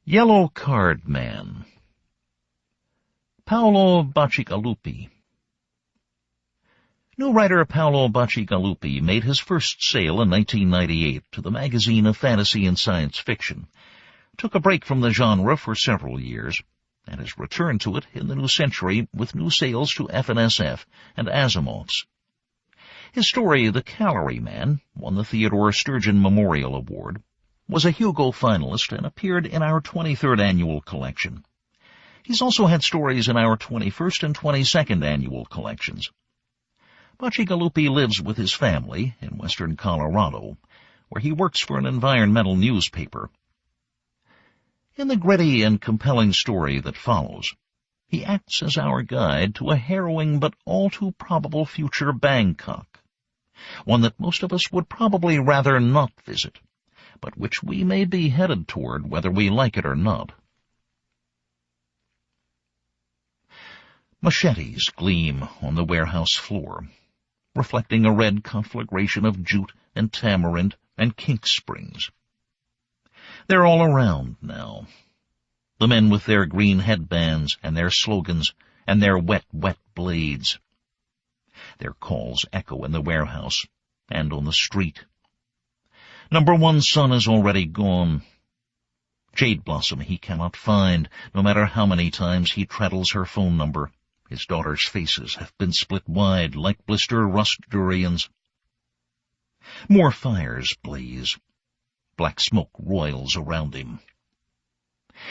Yellow Card Man. Paolo Bacigalupi. New writer Paolo Bacigalupi made his first sale in 1998 to the magazine of fantasy and science fiction, took a break from the genre for several years, and has returned to it in the new century with new sales to F&SF and Asimov's. His story, The Calorie Man, won the Theodore Sturgeon Memorial Award, was a Hugo finalist, and appeared in our 23rd annual collection. He's also had stories in our 21st and 22nd annual collections. Bacigalupi lives with his family in western Colorado, where he works for an environmental newspaper. In the gritty and compelling story that follows, he acts as our guide to a harrowing but all too probable future Bangkok, one that most of us would probably rather not visit, but which we may be headed toward whether we like it or not. Machetes gleam on the warehouse floor, reflecting a red conflagration of jute and tamarind and kink springs. They're all around now. The men with their green headbands and their slogans and their wet, wet blades. Their calls echo in the warehouse and on the street. Number one's son is already gone. Jade Blossom he cannot find, no matter how many times he treadles her phone number. His daughters' faces have been split wide like blister rust durians. More fires blaze. Black smoke roils around him.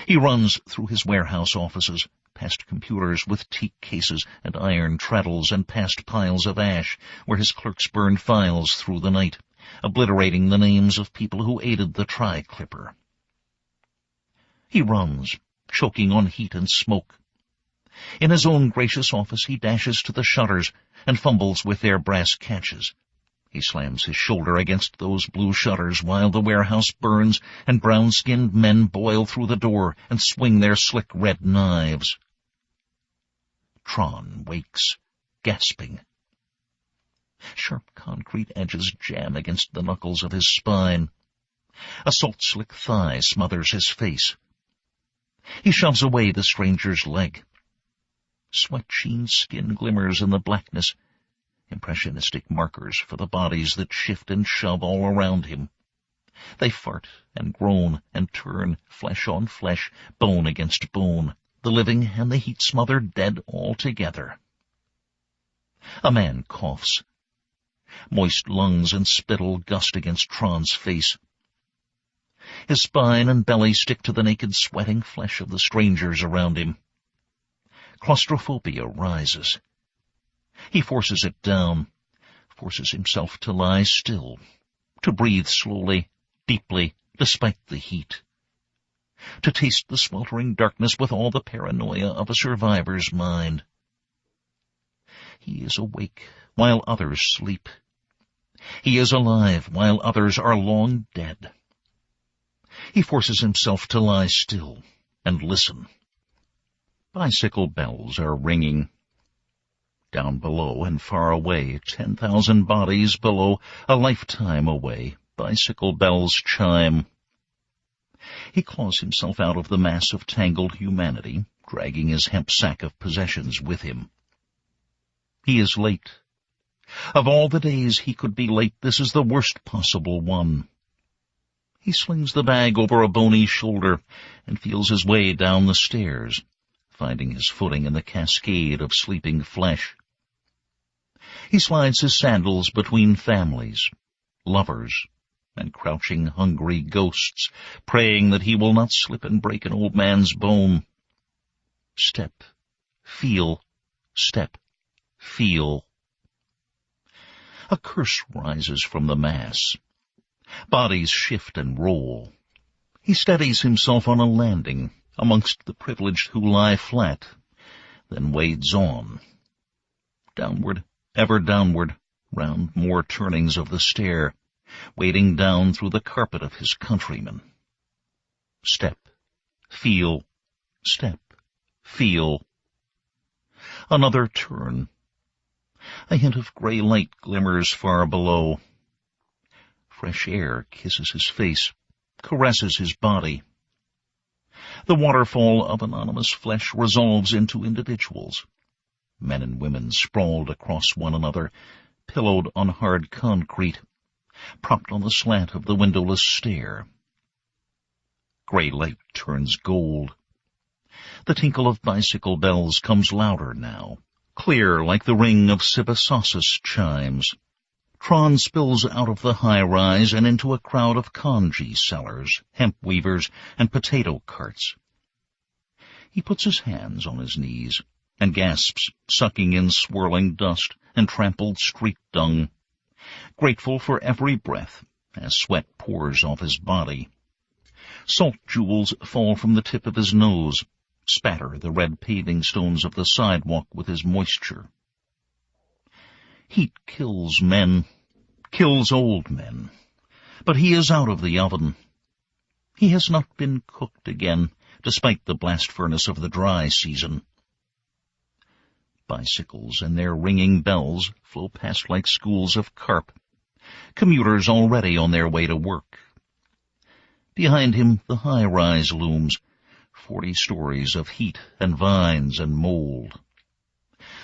He runs through his warehouse offices, past computers with teak cases and iron treadles, and past piles of ash where his clerks burned files through the night, obliterating the names of people who aided the tri-clipper. He runs, choking on heat and smoke. In his own gracious office he dashes to the shutters and fumbles with their brass catches. He slams his shoulder against those blue shutters while the warehouse burns and brown-skinned men boil through the door and swing their slick red knives. Tron wakes, gasping. Sharp concrete edges jam against the knuckles of his spine. A salt-slick thigh smothers his face. He shoves away the stranger's leg. Sweat-sheen skin glimmers in the blackness, impressionistic markers for the bodies that shift and shove all around him. They fart and groan and turn, flesh on flesh, bone against bone, the living and the heat-smothered dead all together. A man coughs. Moist lungs and spittle gust against Tron's face. His spine and belly stick to the naked, sweating flesh of the strangers around him. Claustrophobia rises. He forces it down, forces himself to lie still, to breathe slowly, deeply, despite the heat, to taste the sweltering darkness with all the paranoia of a survivor's mind. He is awake while others sleep. He is alive while others are long dead. He forces himself to lie still and listen. Bicycle bells are ringing. Down below and far away, 10,000 bodies below, a lifetime away, bicycle bells chime. He claws himself out of the mass of tangled humanity, dragging his hemp sack of possessions with him. He is late. Of all the days he could be late, this is the worst possible one. He slings the bag over a bony shoulder and feels his way down the stairs, finding his footing in the cascade of sleeping flesh. He slides his sandals between families, lovers, and crouching hungry ghosts, praying that he will not slip and break an old man's bone. Step, feel, step, feel. A curse rises from the mass. Bodies shift and roll. He steadies himself on a landing amongst the privileged who lie flat, then wades on. Downward, ever downward, round more turnings of the stair, wading down through the carpet of his countrymen. Step, feel, step, feel. Another turn. A hint of gray light glimmers far below. Fresh air kisses his face, caresses his body. The waterfall of anonymous flesh resolves into individuals. Men and women sprawled across one another, pillowed on hard concrete, propped on the slant of the windowless stair. Gray light turns gold. The tinkle of bicycle bells comes louder now, clear like the ring of Sibyssosis chimes. Tron spills out of the high-rise and into a crowd of congee sellers, hemp weavers, and potato carts. He puts his hands on his knees and gasps, sucking in swirling dust and trampled street dung, grateful for every breath as sweat pours off his body. Salt jewels fall from the tip of his nose, spatter the red paving stones of the sidewalk with his moisture. Heat kills men, kills old men, but he is out of the oven. He has not been cooked again, despite the blast furnace of the dry season. Bicycles and their ringing bells flow past like schools of carp, commuters already on their way to work. Behind him the high-rise looms, 40 stories of heat and vines and mold.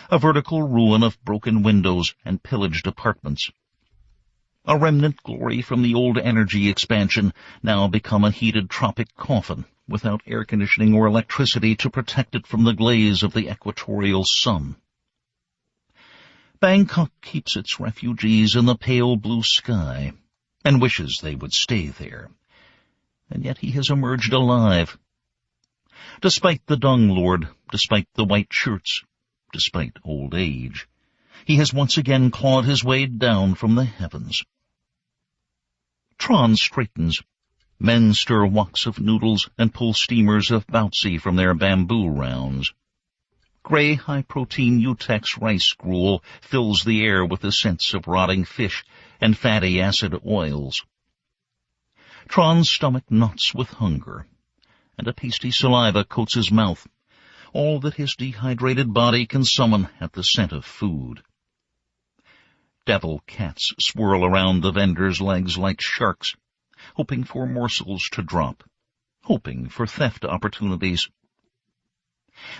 A vertical ruin of broken windows and pillaged apartments. A remnant glory from the old energy expansion, now become a heated tropic coffin, without air conditioning or electricity to protect it from the glaze of the equatorial sun. Bangkok keeps its refugees in the pale blue sky, and wishes they would stay there. And yet he has emerged alive. Despite the dung lord, despite the white shirts, despite old age, he has once again clawed his way down from the heavens. Tron straightens. Men stir woks of noodles and pull steamers of baozi from their bamboo rounds. Gray, high-protein Utex rice gruel fills the air with the scents of rotting fish and fatty acid oils. Tron's stomach knots with hunger, and a pasty saliva coats his mouth, all that his dehydrated body can summon at the scent of food. Devil cats swirl around the vendor's legs like sharks, hoping for morsels to drop, hoping for theft opportunities.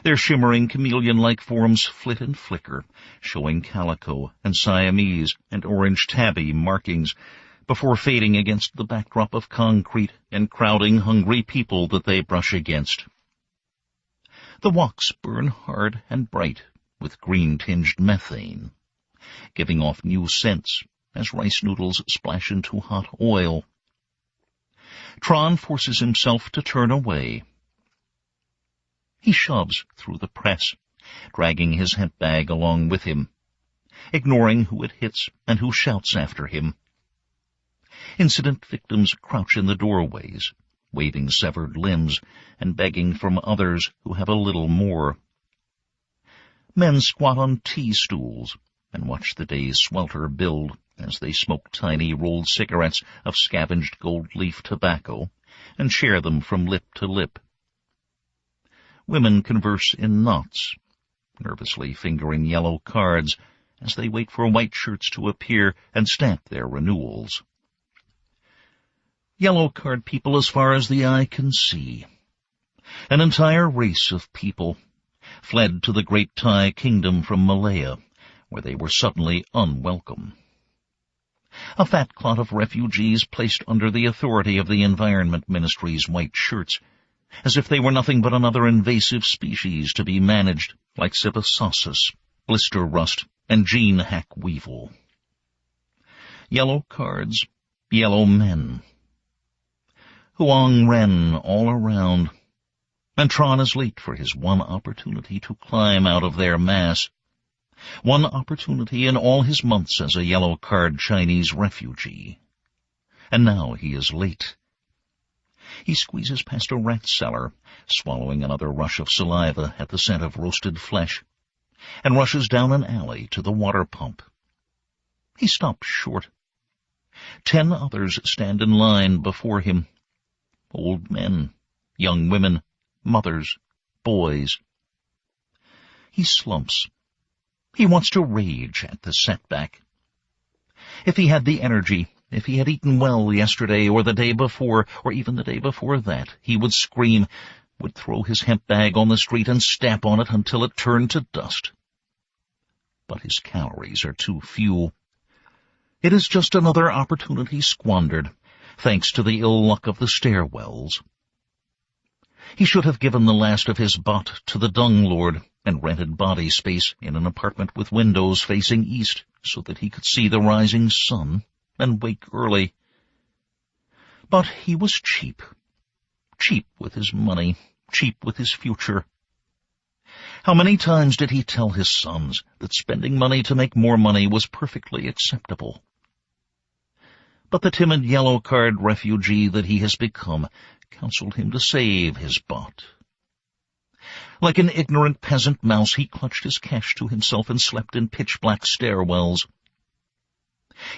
Their shimmering chameleon-like forms flit and flicker, showing calico and Siamese and orange tabby markings, before fading against the backdrop of concrete and crowding hungry people that they brush against. The woks burn hard and bright with green-tinged methane, giving off new scents as rice noodles splash into hot oil. Tron forces himself to turn away. He shoves through the press, dragging his hemp bag along with him, ignoring who it hits and who shouts after him. Incident victims crouch in the doorways, waving severed limbs and begging from others who have a little more. Men squat on tea stools and watch the day's swelter build as they smoke tiny rolled cigarettes of scavenged gold-leaf tobacco and share them from lip to lip. Women converse in knots, nervously fingering yellow cards as they wait for white shirts to appear and stamp their renewals. Yellow card people as far as the eye can see. An entire race of people fled to the great Thai kingdom from Malaya, where they were suddenly unwelcome. A fat clot of refugees placed under the authority of the Environment Ministry's white shirts, as if they were nothing but another invasive species to be managed like Sibyssosis, blister rust, and gene hack weevil. Yellow cards, yellow men. Huang Ren all around, and Tron is late for his one opportunity to climb out of their mass. One opportunity in all his months as a yellow-card Chinese refugee. And now he is late. He squeezes past a rat cellar, swallowing another rush of saliva at the scent of roasted flesh, and rushes down an alley to the water pump. He stops short. 10 others stand in line before him. Old men, young women, mothers, boys. He slumps. He wants to rage at the setback. If he had the energy, if he had eaten well yesterday or the day before, or even the day before that, he would scream, would throw his hemp bag on the street and stamp on it until it turned to dust. But his calories are too few. It is just another opportunity squandered, thanks to the ill luck of the stairwells. He should have given the last of his bot to the dung lord and rented body space in an apartment with windows facing east so that he could see the rising sun and wake early. But he was cheap. Cheap with his money, cheap with his future. How many times did he tell his sons that spending money to make more money was perfectly acceptable? But the timid yellow-card refugee that he has become counseled him to save his bot. Like an ignorant peasant mouse, he clutched his cash to himself and slept in pitch-black stairwells.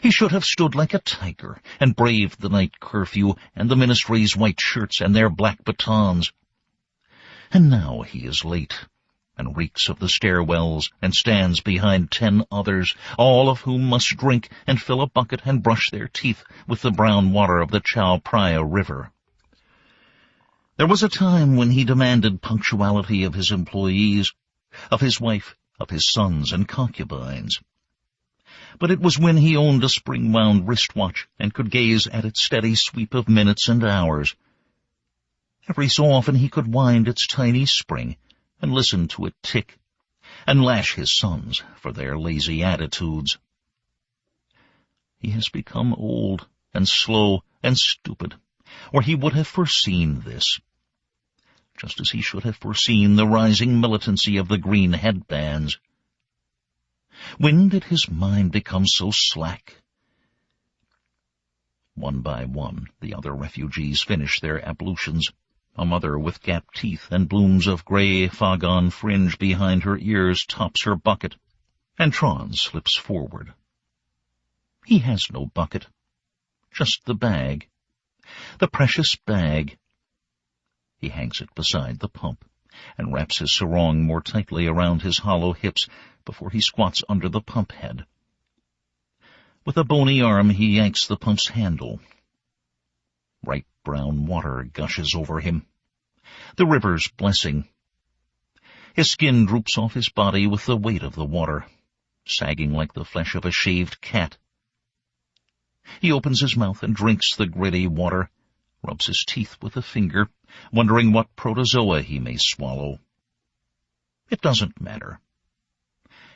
He should have stood like a tiger and braved the night curfew and the ministry's white shirts and their black batons. And now he is late, and reeks of the stairwells, and stands behind 10 others, all of whom must drink and fill a bucket and brush their teeth with the brown water of the Chao Phraya River. There was a time when he demanded punctuality of his employees, of his wife, of his sons and concubines. But it was when he owned a spring-wound wristwatch and could gaze at its steady sweep of minutes and hours. Every so often he could wind its tiny spring and listen to it tick, and lash his sons for their lazy attitudes. He has become old and slow and stupid, or he would have foreseen this, just as he should have foreseen the rising militancy of the green headbands. When did his mind become so slack? One by one, the other refugees finish their ablutions. A mother with gapped teeth and blooms of grey foghorn fringe behind her ears tops her bucket, and Tron slips forward. He has no bucket, just the bag, the precious bag. He hangs it beside the pump and wraps his sarong more tightly around his hollow hips before he squats under the pump head. With a bony arm he yanks the pump's handle. Bright brown water gushes over him, the river's blessing. His skin droops off his body with the weight of the water, sagging like the flesh of a shaved cat. He opens his mouth and drinks the gritty water, rubs his teeth with a finger, wondering what protozoa he may swallow. It doesn't matter.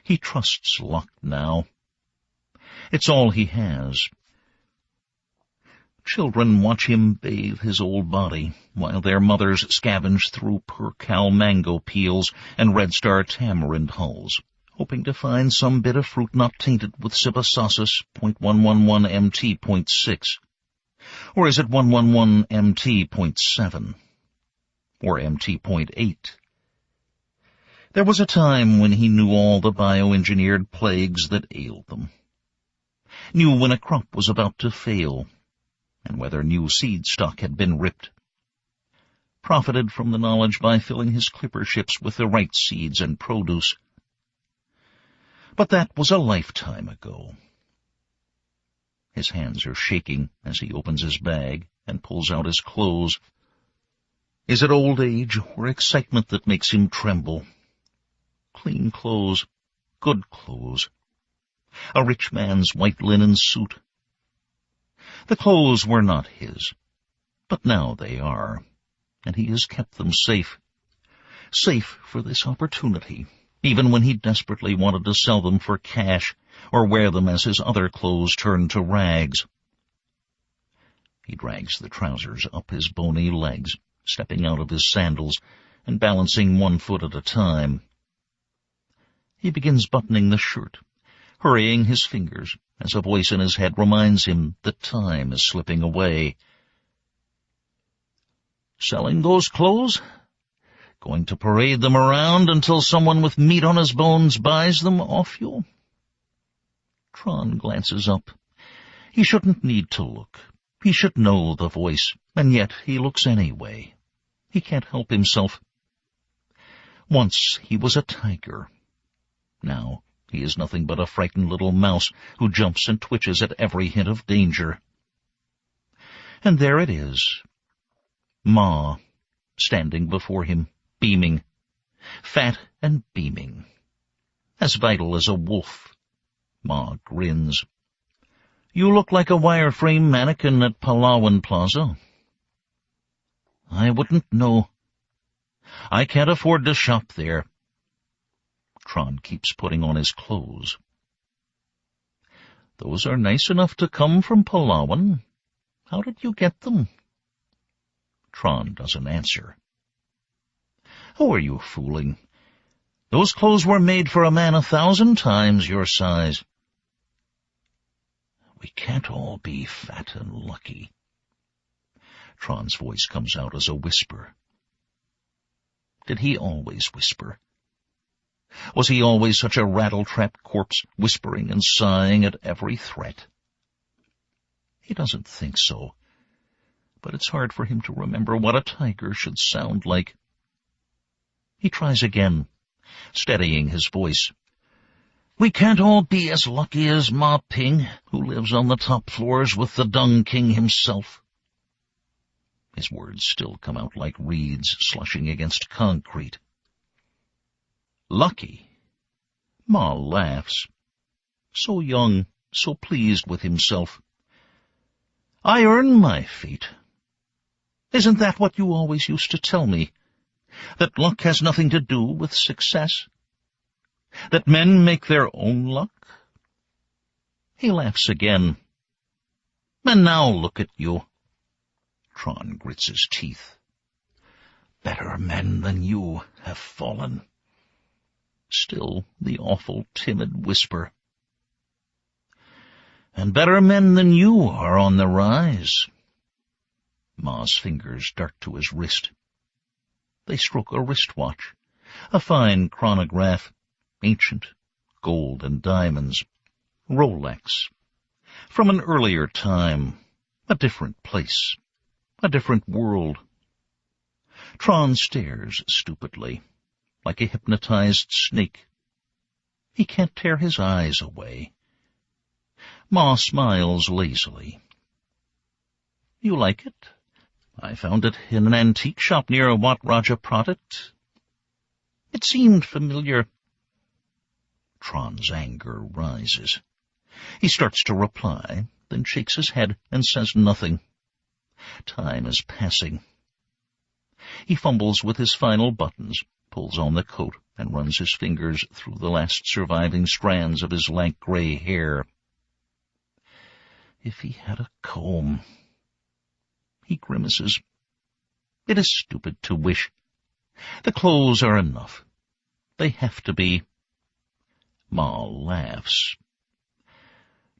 He trusts luck now. It's all he has. Children watch him bathe his old body, while their mothers scavenge through percal mango peels and Red Star tamarind hulls, hoping to find some bit of fruit not tainted with Sibasasis .111 MT.6. Or is it 111 MT.7? Or MT.8? There was a time when he knew all the bioengineered plagues that ailed them, knew when a crop was about to fail, and whether new seed stock had been ripped, profited from the knowledge by filling his clipper ships with the right seeds and produce. But that was a lifetime ago. His hands are shaking as he opens his bag and pulls out his clothes. Is it old age or excitement that makes him tremble? Clean clothes, good clothes, a rich man's white linen suit. The clothes were not his, but now they are, and he has kept them safe. Safe for this opportunity, even when he desperately wanted to sell them for cash or wear them as his other clothes turned to rags. He drags the trousers up his bony legs, stepping out of his sandals and balancing one foot at a time. He begins buttoning the shirt, hurrying his fingers as a voice in his head reminds him that time is slipping away. Selling those clothes? Going to parade them around until someone with meat on his bones buys them off you? Tron glances up. He shouldn't need to look. He should know the voice, and yet he looks anyway. He can't help himself. Once he was a tiger. Now he is nothing but a frightened little mouse who jumps and twitches at every hint of danger. And there it is. Ma, standing before him, beaming, fat and beaming, as vital as a wolf. Ma grins. You look like a wireframe mannequin at Palawan Plaza. I wouldn't know. I can't afford to shop there. Tron keeps putting on his clothes. Those are nice enough to come from Palawan. How did you get them? Tron doesn't answer. Who are you fooling? Those clothes were made for a man 1,000 times your size. We can't all be fat and lucky. Tron's voice comes out as a whisper. Did he always whisper? Was he always such a rattle-trap corpse, whispering and sighing at every threat? He doesn't think so, but it's hard for him to remember what a tiger should sound like. He tries again, steadying his voice. We can't all be as lucky as Ma Ping, who lives on the top floors with the Dung King himself. His words still come out like reeds slushing against concrete. Lucky? Ma laughs. So young, so pleased with himself. I earn my fate. Isn't that what you always used to tell me? That luck has nothing to do with success? That men make their own luck? He laughs again. And now look at you. Tron grits his teeth. Better men than you have fallen. Still the awful, timid whisper. And better men than you are on the rise. Ma's fingers dart to his wrist. They stroke a wristwatch, a fine chronograph, ancient, gold and diamonds, Rolex, from an earlier time, a different place, a different world. Tron stares stupidly, like a hypnotized snake. He can't tear his eyes away. Ma smiles lazily. You like it? I found it in an antique shop near Wat Raja Pradat. It seemed familiar. Tron's anger rises. He starts to reply, then shakes his head and says nothing. Time is passing. He fumbles with his final buttons, pulls on the coat, and runs his fingers through the last surviving strands of his lank gray hair. If he had a comb. He grimaces. It is stupid to wish. The clothes are enough. They have to be. Ma laughs.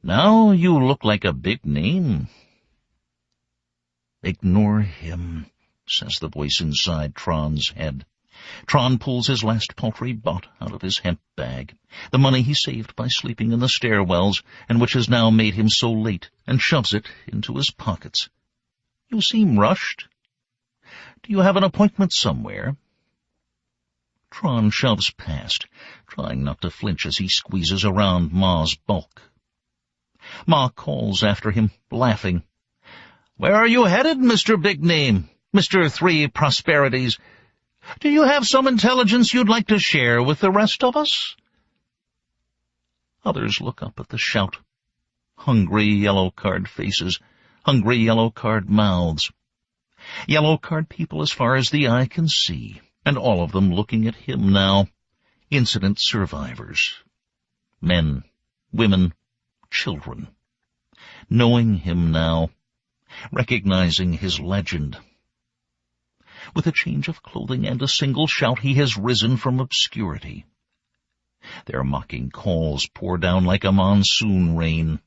Now you look like a big name. Ignore him, says the voice inside Tron's head. Tron pulls his last paltry bot out of his hemp bag, the money he saved by sleeping in the stairwells, and which has now made him so late, and shoves it into his pockets. You seem rushed. Do you have an appointment somewhere? Tron shoves past, trying not to flinch as he squeezes around Ma's bulk. Ma calls after him, laughing. Where are you headed, Mr. Big Name, Mr. Three Prosperities? Do you have some intelligence you'd like to share with the rest of us? Others look up at the shout. Hungry yellow-card faces, hungry yellow-card mouths. Yellow-card people as far as the eye can see, and all of them looking at him now. Incident survivors. Men, women, children. Knowing him now. Recognizing his legend. With a change of clothing and a single shout, he has risen from obscurity. Their mocking calls pour down like a monsoon rain.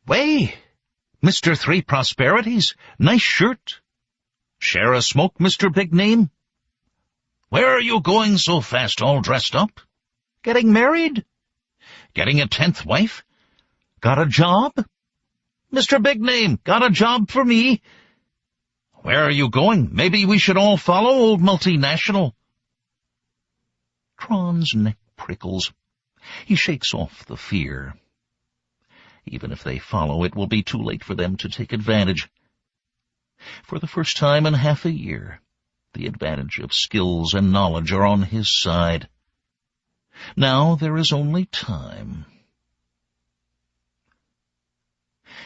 Way, Mr. Three Prosperities, nice shirt. Share a smoke, Mr. Big Name? Where are you going so fast, all dressed up? Getting married? Getting a 10th wife? Got a job? Mr. Big Name, got a job for me? Where are you going? Maybe we should all follow old multinational. Tron's neck prickles. He shakes off the fear. Even if they follow, it will be too late for them to take advantage. For the first time in half a year, the advantage of skills and knowledge are on his side. Now there is only time.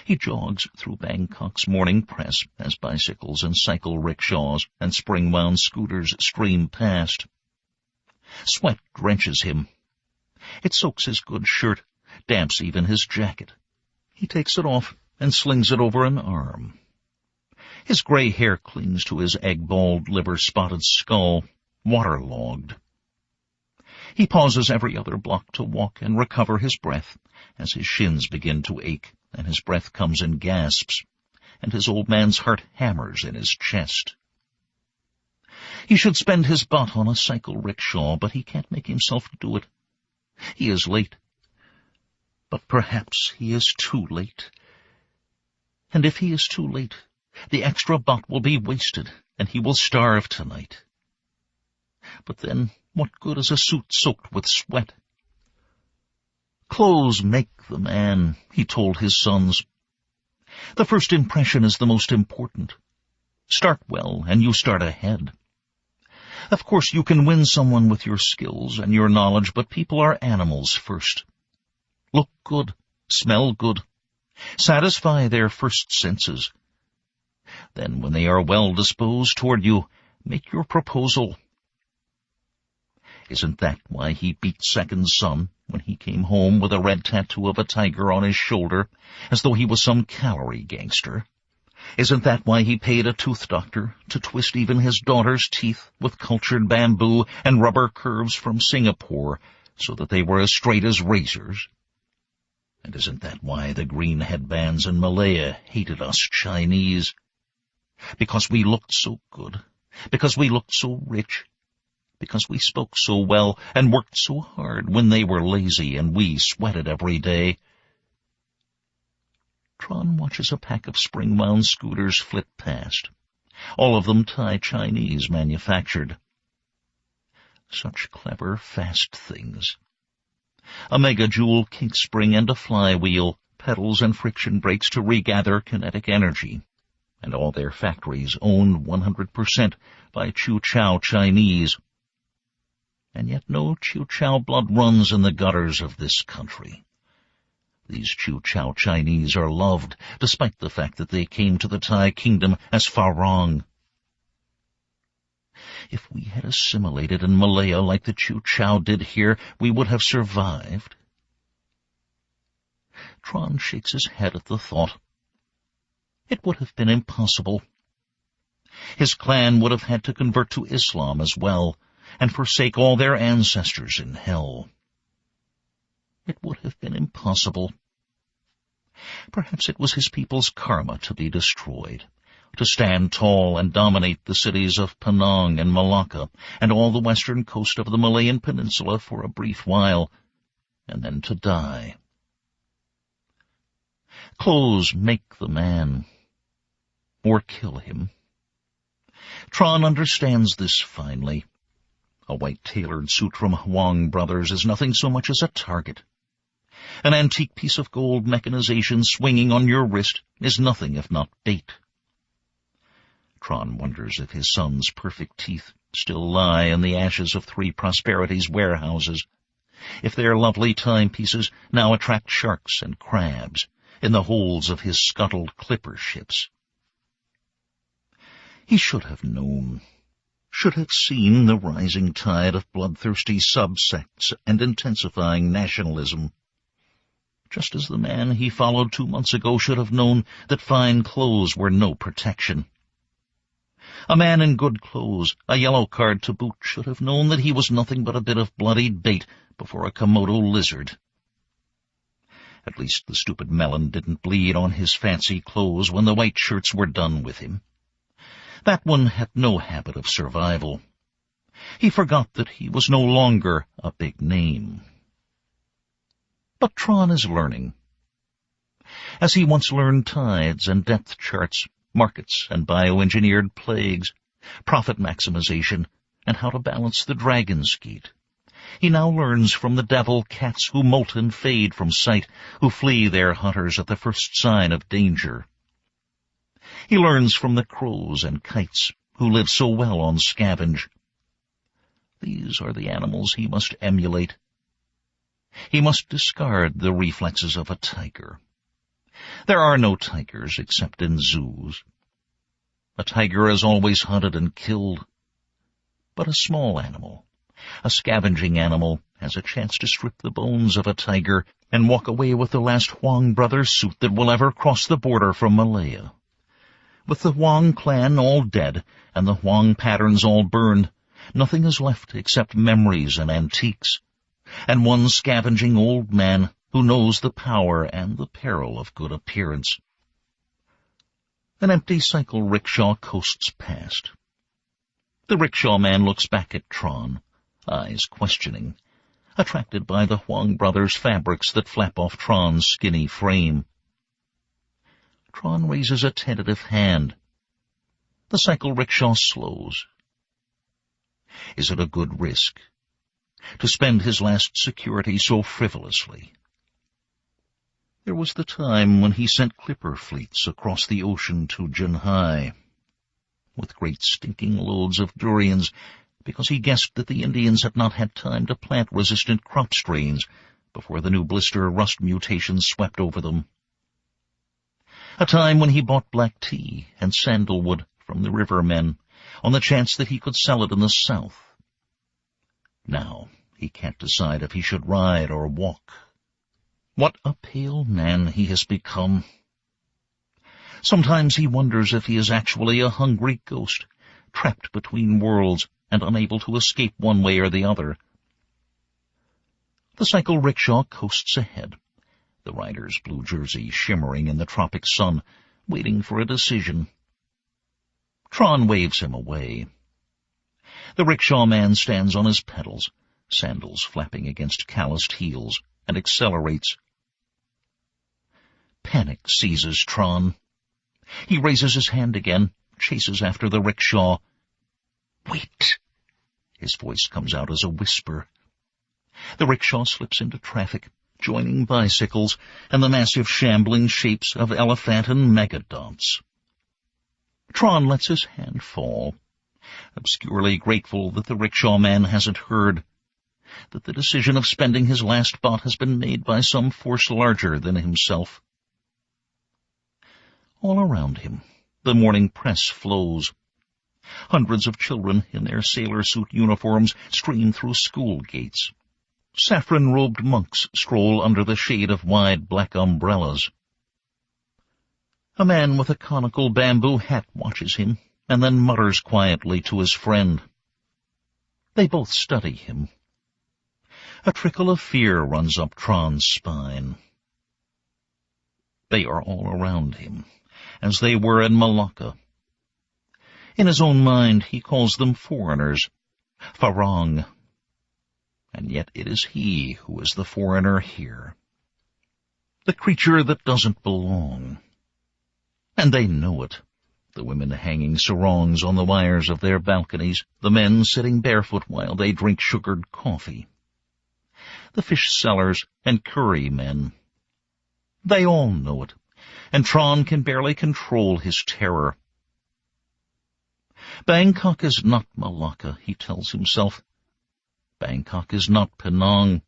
He jogs through Bangkok's morning press as bicycles and cycle rickshaws and spring-wound scooters stream past. Sweat drenches him. It soaks his good shirt, damps even his jacket. He takes it off and slings it over an arm. His gray hair clings to his egg-balled, liver-spotted skull, waterlogged. He pauses every other block to walk and recover his breath as his shins begin to ache and his breath comes in gasps, and his old man's heart hammers in his chest. He should spend his butt on a cycle rickshaw, but he can't make himself do it. He is late. But perhaps he is too late. And if he is too late, the extra butt will be wasted, and he will starve tonight. But then, what good is a suit soaked with sweat? Clothes make the man, he told his sons. The first impression is the most important. Start well, and you start ahead. Of course, you can win someone with your skills and your knowledge, but people are animals first. Look good, smell good, satisfy their first senses. Then, when they are well disposed toward you, make your proposal. Isn't that why he beat second son when he came home with a red tattoo of a tiger on his shoulder, as though he was some calorie gangster? Isn't that why he paid a tooth doctor to twist even his daughter's teeth with cultured bamboo and rubber curves from Singapore so that they were as straight as razors? And isn't that why the green headbands in Malaya hated us Chinese? Because we looked so good, because we looked so rich, because we spoke so well and worked so hard when they were lazy and we sweated every day. Tron watches a pack of spring-wound scooters flit past, all of them Thai Chinese manufactured. Such clever, fast things. A megajoule kink spring and a flywheel, pedals and friction brakes to regather kinetic energy, and all their factories owned 100% by Chu Chao Chinese. And yet no Chu Chao blood runs in the gutters of this country. These Chu Chao Chinese are loved, despite the fact that they came to the Thai kingdom as Farang. If we had assimilated in Malaya like the Chu Chao did here, we would have survived. Tron shakes his head at the thought. It would have been impossible. His clan would have had to convert to Islam as well, and forsake all their ancestors in hell. It would have been impossible. Perhaps it was his people's karma to be destroyed, to stand tall and dominate the cities of Penang and Malacca and all the western coast of the Malayan Peninsula for a brief while, and then to die. Clothes make the man, or kill him. Tron understands this finely. A white tailored suit from Huang Brothers is nothing so much as a target. An antique piece of gold mechanization swinging on your wrist is nothing if not bait. Tron wonders if his son's perfect teeth still lie in the ashes of 3 Prosperities warehouses, if their lovely timepieces now attract sharks and crabs in the holds of his scuttled clipper ships. He should have known, should have seen the rising tide of bloodthirsty subsects and intensifying nationalism. Just as the man he followed 2 months ago should have known that fine clothes were no protection. A man in good clothes, a yellow card to boot, should have known that he was nothing but a bit of bloodied bait before a Komodo lizard. At least the stupid melon didn't bleed on his fancy clothes when the white shirts were done with him. That one had no habit of survival. He forgot that he was no longer a big name. But Tron is learning. As he once learned tides and depth charts, markets and bioengineered plagues, profit maximization, and how to balance the dragon's gate, he now learns from the devil cats who molt and fade from sight, who flee their hunters at the first sign of danger. He learns from the crows and kites, who live so well on scavenge. These are the animals he must emulate. He must discard the reflexes of a tiger. There are no tigers except in zoos. A tiger is always hunted and killed. But a small animal, a scavenging animal, has a chance to strip the bones of a tiger and walk away with the last Huang brothers suit that will ever cross the border from Malaya. With the Huang clan all dead and the Huang patterns all burned, nothing is left except memories and antiques, and one scavenging old man who knows the power and the peril of good appearance. An empty cycle rickshaw coasts past. The rickshaw man looks back at Tron, eyes questioning, attracted by the Huang brothers' fabrics that flap off Tron's skinny frame. Tron raises a tentative hand. The cycle rickshaw slows. Is it a good risk to spend his last security so frivolously? There was the time when he sent clipper fleets across the ocean to Jinhai with great stinking loads of durians, because he guessed that the Indians had not had time to plant resistant crop strains before the new blister rust mutations swept over them. A time when he bought black tea and sandalwood from the rivermen on the chance that he could sell it in the south. Now he can't decide if he should ride or walk. What a pale man he has become. Sometimes he wonders if he is actually a hungry ghost, trapped between worlds and unable to escape one way or the other. The cycle rickshaw coasts ahead, the rider's blue jersey shimmering in the tropic sun, waiting for a decision. Tron waves him away. The rickshaw man stands on his pedals, sandals flapping against calloused heels, and accelerates. Panic seizes Tron. He raises his hand again, chases after the rickshaw. "Wait!" His voice comes out as a whisper. The rickshaw slips into traffic, joining bicycles and the massive shambling shapes of elephant and megadonts. Tron lets his hand fall, obscurely grateful that the rickshaw man hasn't heard, that the decision of spending his last baht has been made by some force larger than himself. All around him, the morning press flows. Hundreds of children in their sailor suit uniforms stream through school gates. Saffron-robed monks stroll under the shade of wide black umbrellas. A man with a conical bamboo hat watches him, and then mutters quietly to his friend. They both study him. A trickle of fear runs up Tron's spine. They are all around him, as they were in Malacca. In his own mind he calls them foreigners, Farang. And yet it is he who is the foreigner here, the creature that doesn't belong. And they know it, the women hanging sarongs on the wires of their balconies, the men sitting barefoot while they drink sugared coffee, the fish sellers and curry men. They all know it, and Tron can barely control his terror. Bangkok is not Malacca, he tells himself. Bangkok is not Penang.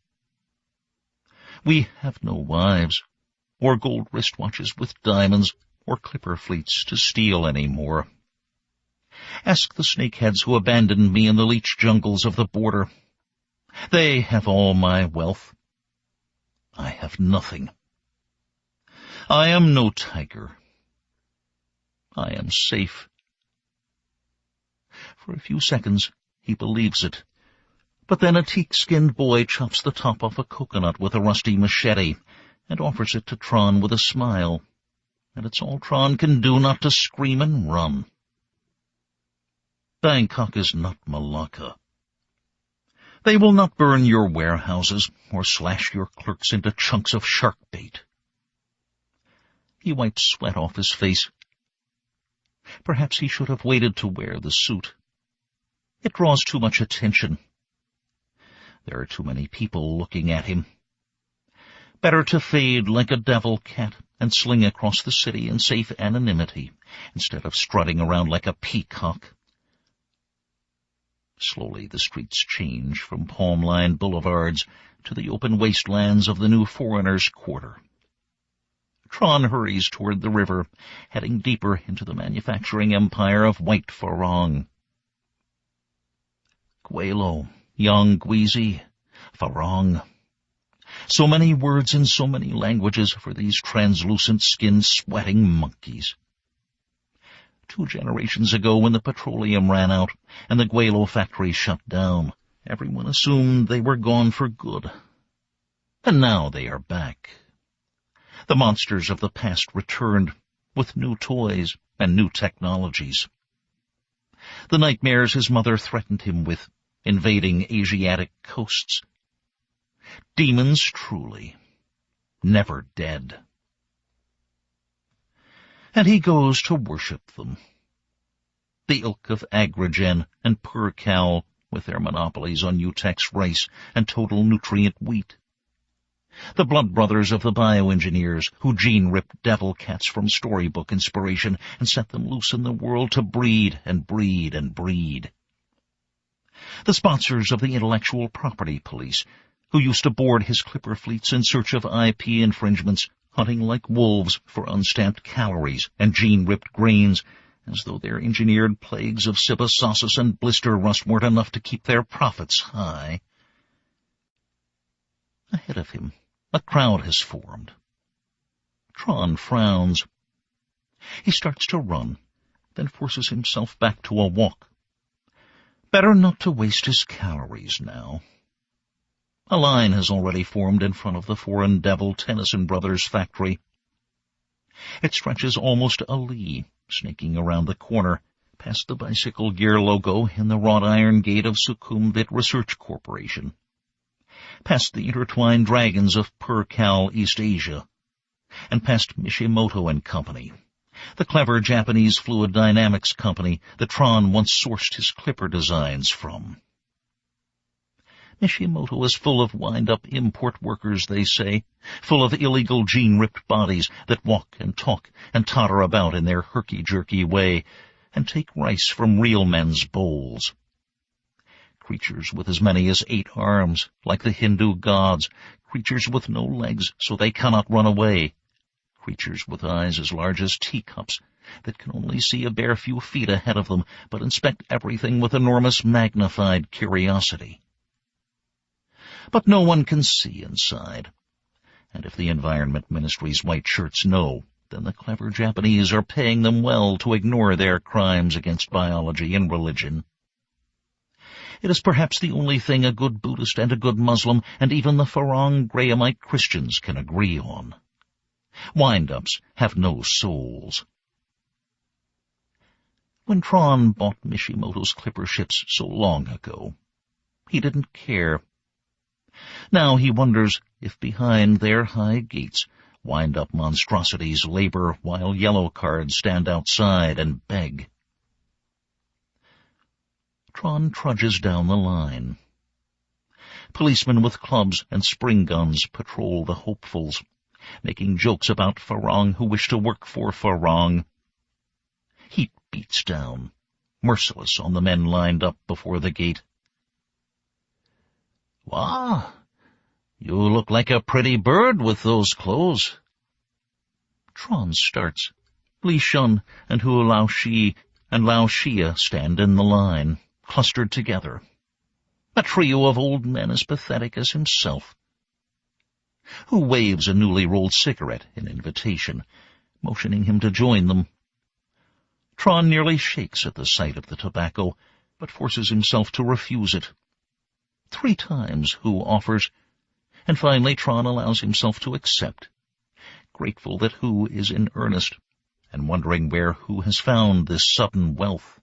We have no wives, or gold wristwatches with diamonds, or clipper fleets to steal any more. Ask the snakeheads who abandoned me in the leech jungles of the border. They have all my wealth. I have nothing. I am no tiger. I am safe. For a few seconds he believes it, but then a teak-skinned boy chops the top off a coconut with a rusty machete and offers it to Tron with a smile, and it's all Tron can do not to scream and run. Bangkok is not Malacca. They will not burn your warehouses or slash your clerks into chunks of shark bait. He wiped sweat off his face. Perhaps he should have waited to wear the suit. It draws too much attention. There are too many people looking at him. Better to fade like a devil cat and sling across the city in safe anonymity instead of strutting around like a peacock. Slowly the streets change from palm-lined boulevards to the open wastelands of the new foreigners' quarter. Tron hurries toward the river, heading deeper into the manufacturing empire of White Farang. Guelo, Yongguizi, Farang. So many words in so many languages for these translucent-skinned, sweating monkeys. 2 generations ago, when the petroleum ran out and the Guelo factory shut down, everyone assumed they were gone for good. And now they are back. The monsters of the past returned, with new toys and new technologies. The nightmares his mother threatened him with, invading Asiatic coasts. Demons truly, never dead. And he goes to worship them. The ilk of Agrogen and Purcal, with their monopolies on Utex rice and total nutrient wheat. The blood brothers of the bioengineers who gene-ripped devil cats from storybook inspiration and set them loose in the world to breed and breed and breed. The sponsors of the intellectual property police who used to board his clipper fleets in search of IP infringements, hunting like wolves for unstamped calories and gene-ripped grains, as though their engineered plagues of sibosausis and blister rust weren't enough to keep their profits high. Ahead of him, a crowd has formed. Tron frowns. He starts to run, then forces himself back to a walk. Better not to waste his calories now. A line has already formed in front of the foreign devil Tennyson Brothers factory. It stretches almost a li, snaking around the corner, past the bicycle gear logo in the wrought iron gate of Sukhumvit Research Corporation, past the intertwined dragons of Purcal East Asia, and past Mishimoto and Company, the clever Japanese fluid dynamics company that Tron once sourced his clipper designs from. Mishimoto is full of wind-up import workers, they say, full of illegal gene-ripped bodies that walk and talk and totter about in their herky-jerky way and take rice from real men's bowls. Creatures with as many as 8 arms, like the Hindu gods, creatures with no legs so they cannot run away, creatures with eyes as large as teacups that can only see a bare few feet ahead of them but inspect everything with enormous magnified curiosity. But no one can see inside. And if the Environment Ministry's white shirts know, then the clever Japanese are paying them well to ignore their crimes against biology and religion. It is perhaps the only thing a good Buddhist and a good Muslim and even the Farang Grahamite Christians can agree on. Wind-ups have no souls. When Tron bought Mishimoto's clipper ships so long ago, he didn't care. Now he wonders if behind their high gates wind-up monstrosities labor while yellow cards stand outside and beg. Tron trudges down the line. Policemen with clubs and spring guns patrol the hopefuls, making jokes about Farang who wish to work for Farang. Heat beats down, merciless on the men lined up before the gate. "Wah, you look like a pretty bird with those clothes." Tron starts. Li Shun and Hu Lao Shi and Lao Xia stand in the line, clustered together. A trio of old men as pathetic as himself. Hu waves a newly rolled cigarette in invitation, motioning him to join them. Tron nearly shakes at the sight of the tobacco, but forces himself to refuse it. 3 times Hu offers, and finally Tron allows himself to accept, grateful that Hu is in earnest, and wondering where Hu has found this sudden wealth.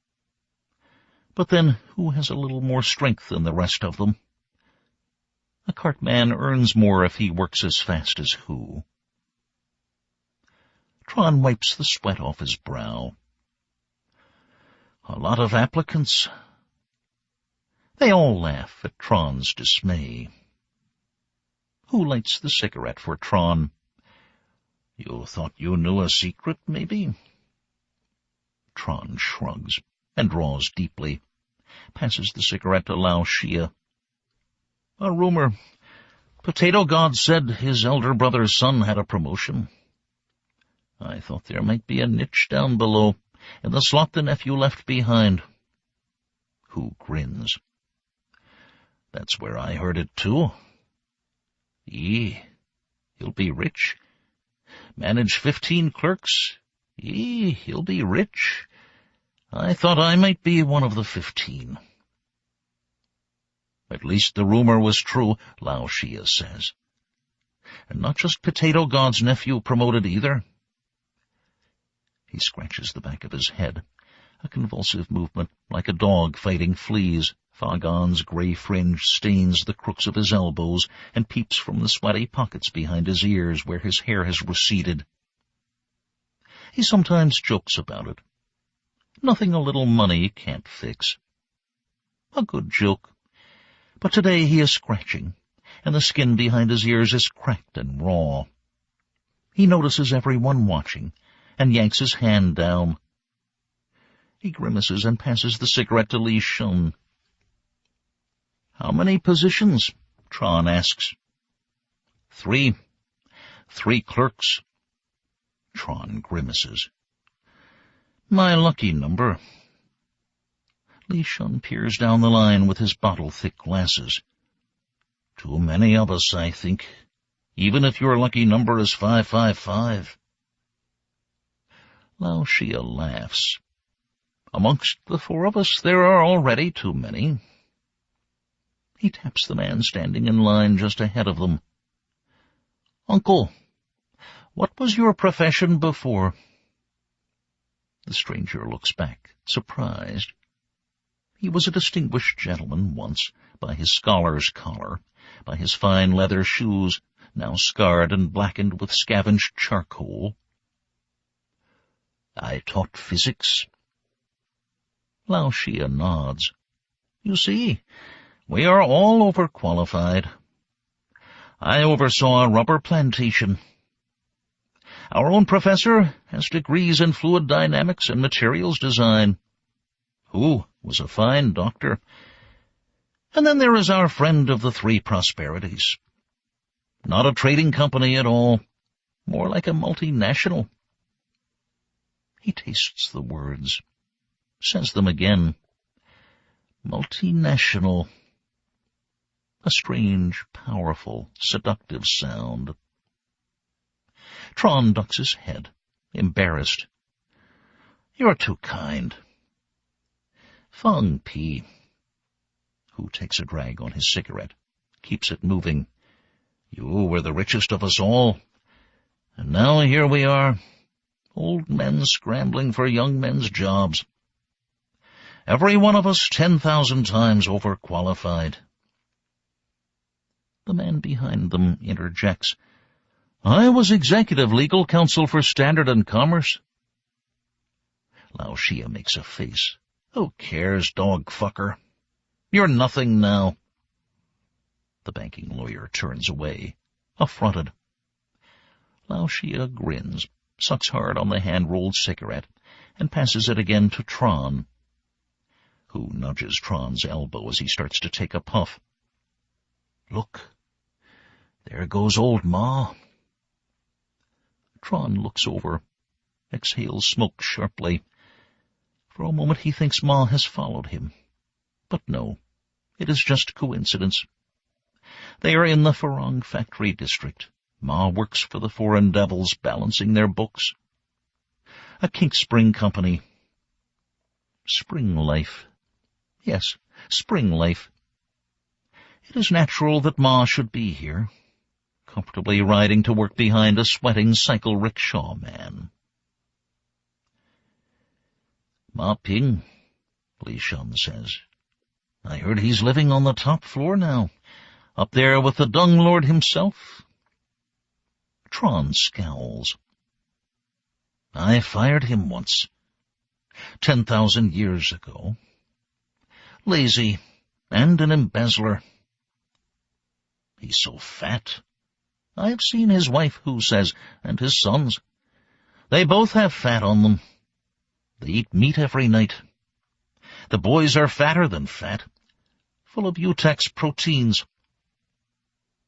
But then Hu has a little more strength than the rest of them. A cartman earns more if he works as fast as Hu. Tron wipes the sweat off his brow. A lot of applicants. They all laugh at Tron's dismay. Hu lights the cigarette for Tron. "You thought you knew a secret, maybe?" Tron shrugs and draws deeply, passes the cigarette to Lao Shia. A rumor. Potato God said his elder brother's son had a promotion. I thought there might be a niche down below, in the slot the nephew left behind. Who grins. That's where I heard it too. He'll be rich. Manage 15 clerks. He'll be rich. I thought I might be one of the 15. At least the rumor was true, Lao Shia says. And not just Potato God's nephew promoted either. He scratches the back of his head, a convulsive movement like a dog fighting fleas. Fagon's grey fringe stains the crooks of his elbows and peeps from the sweaty pockets behind his ears where his hair has receded. He sometimes jokes about it. Nothing a little money can't fix. A good joke. But today he is scratching, and the skin behind his ears is cracked and raw. He notices everyone watching, and yanks his hand down. He grimaces and passes the cigarette to Li Shun. How many positions? Tron asks. 3. 3 clerks. Tron grimaces. My lucky number. Li Shun peers down the line with his bottle-thick glasses. Too many of us, I think, even if your lucky number is 555. Lao Shia laughs. Amongst the 4 of us, there are already too many. He taps the man standing in line just ahead of them. Uncle, what was your profession before? The stranger looks back, surprised. He was a distinguished gentleman once, by his scholar's collar, by his fine leather shoes, now scarred and blackened with scavenged charcoal. I taught physics. Lao Shia nods. You see, we are all overqualified. I oversaw a rubber plantation. Our own professor has degrees in fluid dynamics and materials design. Who was a fine doctor. And then there is our friend of the 3 prosperities. Not a trading company at all, more like a multinational. He tastes the words, says them again. Multinational. A strange, powerful, seductive sound. Tron ducks his head, embarrassed. You're too kind. Feng Pi, who takes a drag on his cigarette, keeps it moving. You were the richest of us all, and now here we are, old men scrambling for young men's jobs. Every one of us 10,000 times overqualified. The man behind them interjects. I was executive legal counsel for Standard & Commerce. Lao Shia makes a face. Who cares, dog fucker? You're nothing now. The banking lawyer turns away, affronted. Lao Shia grins, sucks hard on the hand-rolled cigarette, and passes it again to Tron, who nudges Tron's elbow as he starts to take a puff. Look, there goes old Ma. Tron looks over, exhales smoke sharply. For a moment he thinks Ma has followed him. But no, it is just coincidence. They are in the Farang factory district. Ma works for the foreign devils balancing their books. A kink spring company. Spring life. Yes, spring life. It is natural that Ma should be here, comfortably riding to work behind a sweating cycle rickshaw man. Ma Ping, Li Shun says. I heard he's living on the top floor now, up there with the Dung Lord himself. Tron scowls. I fired him once, 10,000 years ago. Lazy, and an embezzler. He's so fat. I've seen his wife, who says, and his sons. They both have fat on them. They eat meat every night. The boys are fatter than fat, full of Utex proteins.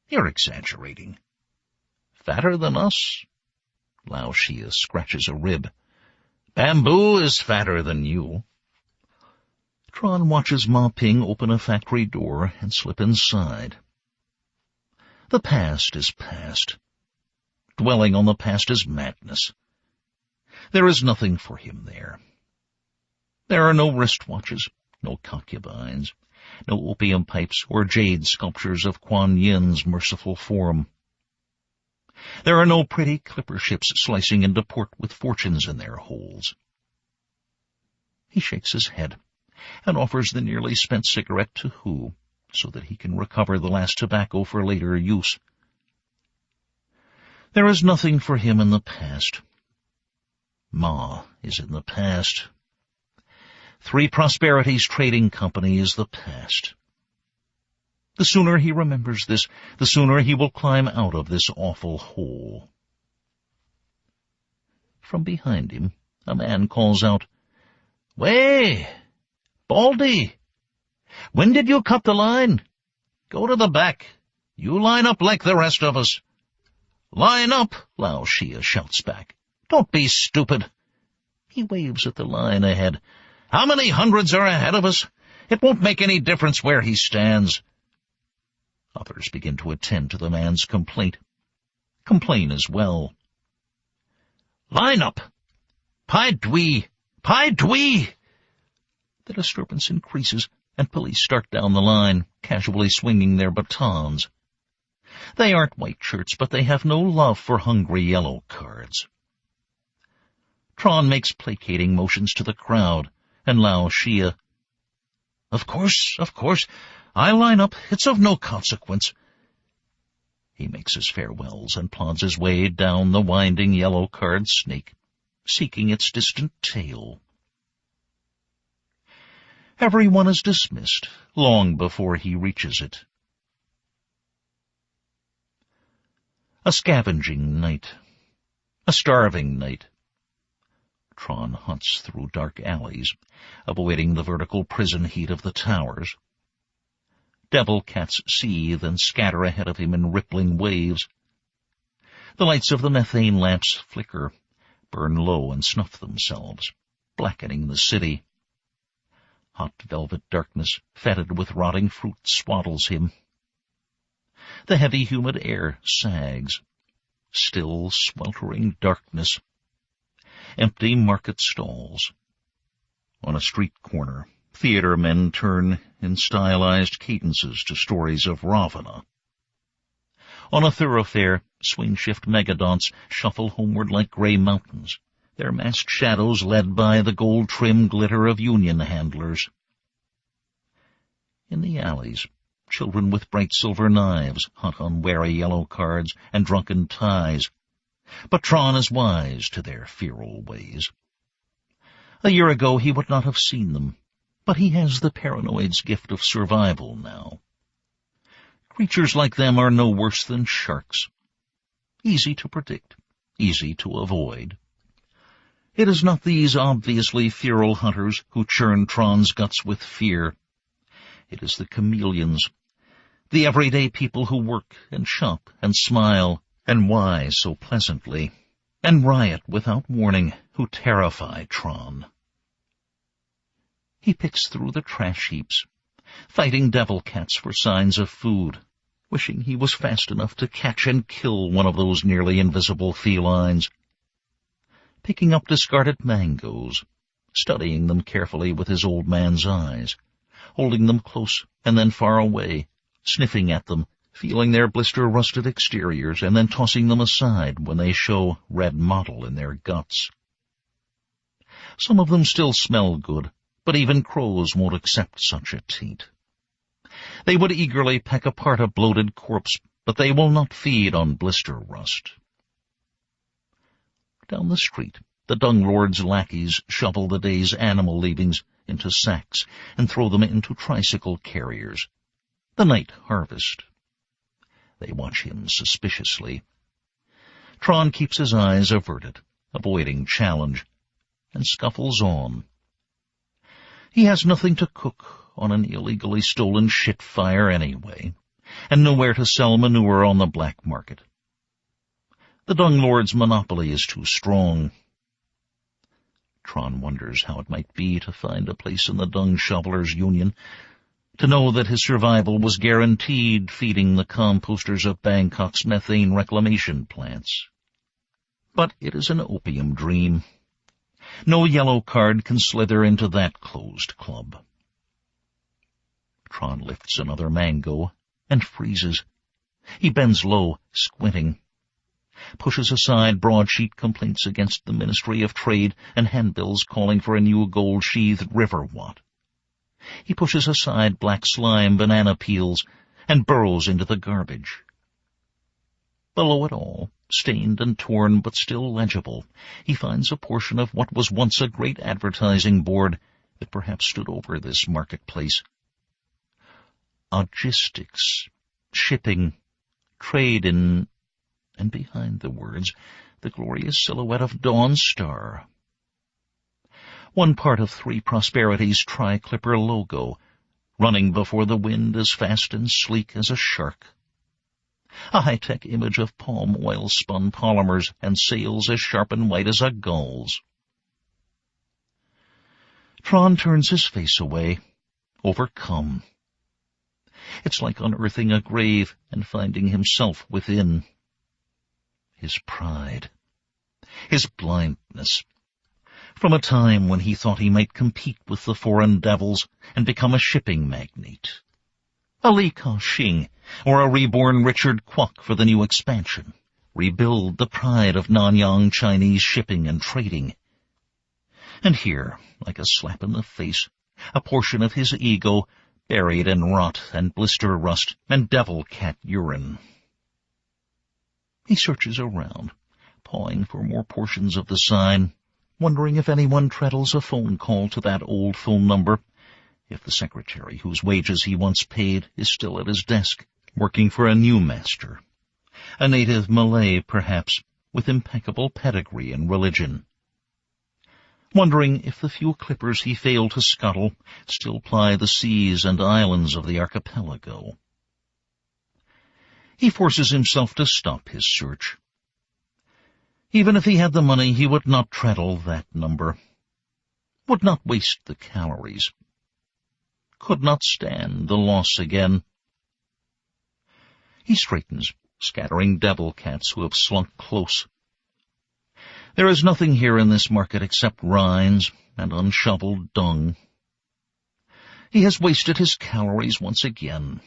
You're exaggerating. Fatter than us? Lao Shia scratches a rib. Bamboo is fatter than you. Tron watches Ma Ping open a factory door and slip inside. The past is past. Dwelling on the past is madness. There is nothing for him there. There are no wristwatches, no concubines, no opium pipes or jade sculptures of Kuan Yin's merciful form. There are no pretty clipper ships slicing into port with fortunes in their holds. He shakes his head and offers the nearly spent cigarette to Hu, so that he can recover the last tobacco for later use. There is nothing for him in the past. Ma is in the past. Three Prosperities Trading Company is the past. The sooner he remembers this, the sooner he will climb out of this awful hole. From behind him, a man calls out, "Way, Baldy! When did you cut the line? Go to the back. You line up like the rest of us." "Line up," Lao Shia shouts back. "Don't be stupid." He waves at the line ahead. "How many hundreds are ahead of us? It won't make any difference where he stands." Others begin to attend to the man's complaint. Complain as well. "Line up! Pai Dui! Pai Dui!" The disturbance increases, and police start down the line, casually swinging their batons. They aren't white shirts, but they have no love for hungry yellow cards. Tron makes placating motions to the crowd, and Lao Shia, Of course, I line up. It's of no consequence." He makes his farewells and plods his way down the winding yellow-card snake, seeking its distant tail. Everyone is dismissed long before he reaches it. A scavenging night. A starving night. Tron hunts through dark alleys, avoiding the vertical prison heat of the towers. Devil cats seethe and scatter ahead of him in rippling waves. The lights of the methane lamps flicker, burn low and snuff themselves, blackening the city. Hot velvet darkness, fetid with rotting fruit, swaddles him. The heavy humid air sags. Still sweltering darkness. Empty market stalls. On a street corner, theater men turn in stylized cadences to stories of Ravana. On a thoroughfare, swing-shift megadonts shuffle homeward like gray mountains, their masked shadows led by the gold-trimmed glitter of union handlers. In the alleys, children with bright silver knives hunt on wary yellow cards and drunken ties. But Tron is wise to their feral ways. A year ago he would not have seen them, but he has the paranoid's gift of survival now. Creatures like them are no worse than sharks. Easy to predict, easy to avoid. It is not these obviously feral hunters who churn Tron's guts with fear. It is the chameleons, the everyday people who work and shop and smile and wise so pleasantly, and riot without warning, who terrify Tron. He picks through the trash heaps, fighting devil cats for signs of food, wishing he was fast enough to catch and kill one of those nearly invisible felines. Picking up discarded mangoes, studying them carefully with his old man's eyes, holding them close and then far away, sniffing at them, feeling their blister-rusted exteriors, and then tossing them aside when they show red mottle in their guts. Some of them still smell good, but even crows won't accept such a taint. They would eagerly peck apart a bloated corpse, but they will not feed on blister rust. Down the street, the dung lord's lackeys shovel the day's animal leavings into sacks and throw them into tricycle carriers. The night harvest. They watch him suspiciously. Tron keeps his eyes averted, avoiding challenge. and scuffles on. He has nothing to cook on an illegally stolen shit fire anyway, and nowhere to sell manure on the black market. The dung lord's monopoly is too strong. Tron wonders how it might be to find a place in the dung shovelers' union, to know that his survival was guaranteed feeding the composters of Bangkok's methane reclamation plants. But it is an opium dream. No yellow card can slither into that closed club. Tron lifts another mango and freezes. He bends low, squinting, pushes aside broadsheet complaints against the Ministry of Trade and handbills calling for a new gold-sheathed river watt. He pushes aside black slime banana peels and burrows into the garbage. Below it all, stained and torn but still legible, he finds a portion of what was once a great advertising board that perhaps stood over this marketplace. Logistics, shipping, trade in, and behind the words, the glorious silhouette of Dawn's Star. One part of Three Prosperity's tri-clipper logo, running before the wind as fast and sleek as a shark. A high-tech image of palm oil-spun polymers and sails as sharp and white as a gull's. Tron turns his face away, overcome. It's like unearthing a grave and finding himself within. His pride, his blindness. From a time when he thought he might compete with the foreign devils and become a shipping magnate. A Li Ka-shing, or a reborn Richard Kwok for the new expansion. Rebuild the pride of Nanyang Chinese shipping and trading. And here, like a slap in the face, a portion of his ego buried in rot and blister rust and devil cat urine. He searches around, pawing for more portions of the sign, wondering if anyone treadles a phone call to that old phone number, if the secretary whose wages he once paid is still at his desk, working for a new master, a native Malay perhaps, with impeccable pedigree and religion. Wondering if the few clippers he failed to scuttle still ply the seas and islands of the archipelago. He forces himself to stop his search. Even if he had the money, he would not treadle that number, would not waste the calories, could not stand the loss again. He straightens, scattering devil cats who have slunk close. There is nothing here in this market except rinds and unshoveled dung. He has wasted his calories once again.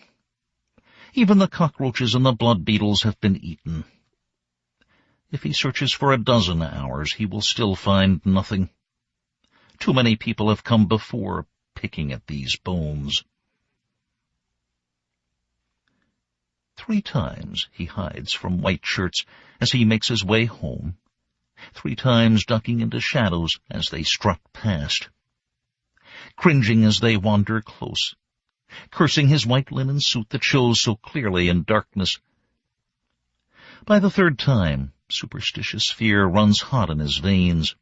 Even the cockroaches and the blood beetles have been eaten. If he searches for a dozen hours, he will still find nothing. Too many people have come before, picking at these bones. 3 times he hides from white shirts as he makes his way home, 3 times ducking into shadows as they strut past, cringing as they wander close, cursing his white linen suit that shows so clearly in darkness. By the 3rd time, superstitious fear runs hot in his veins.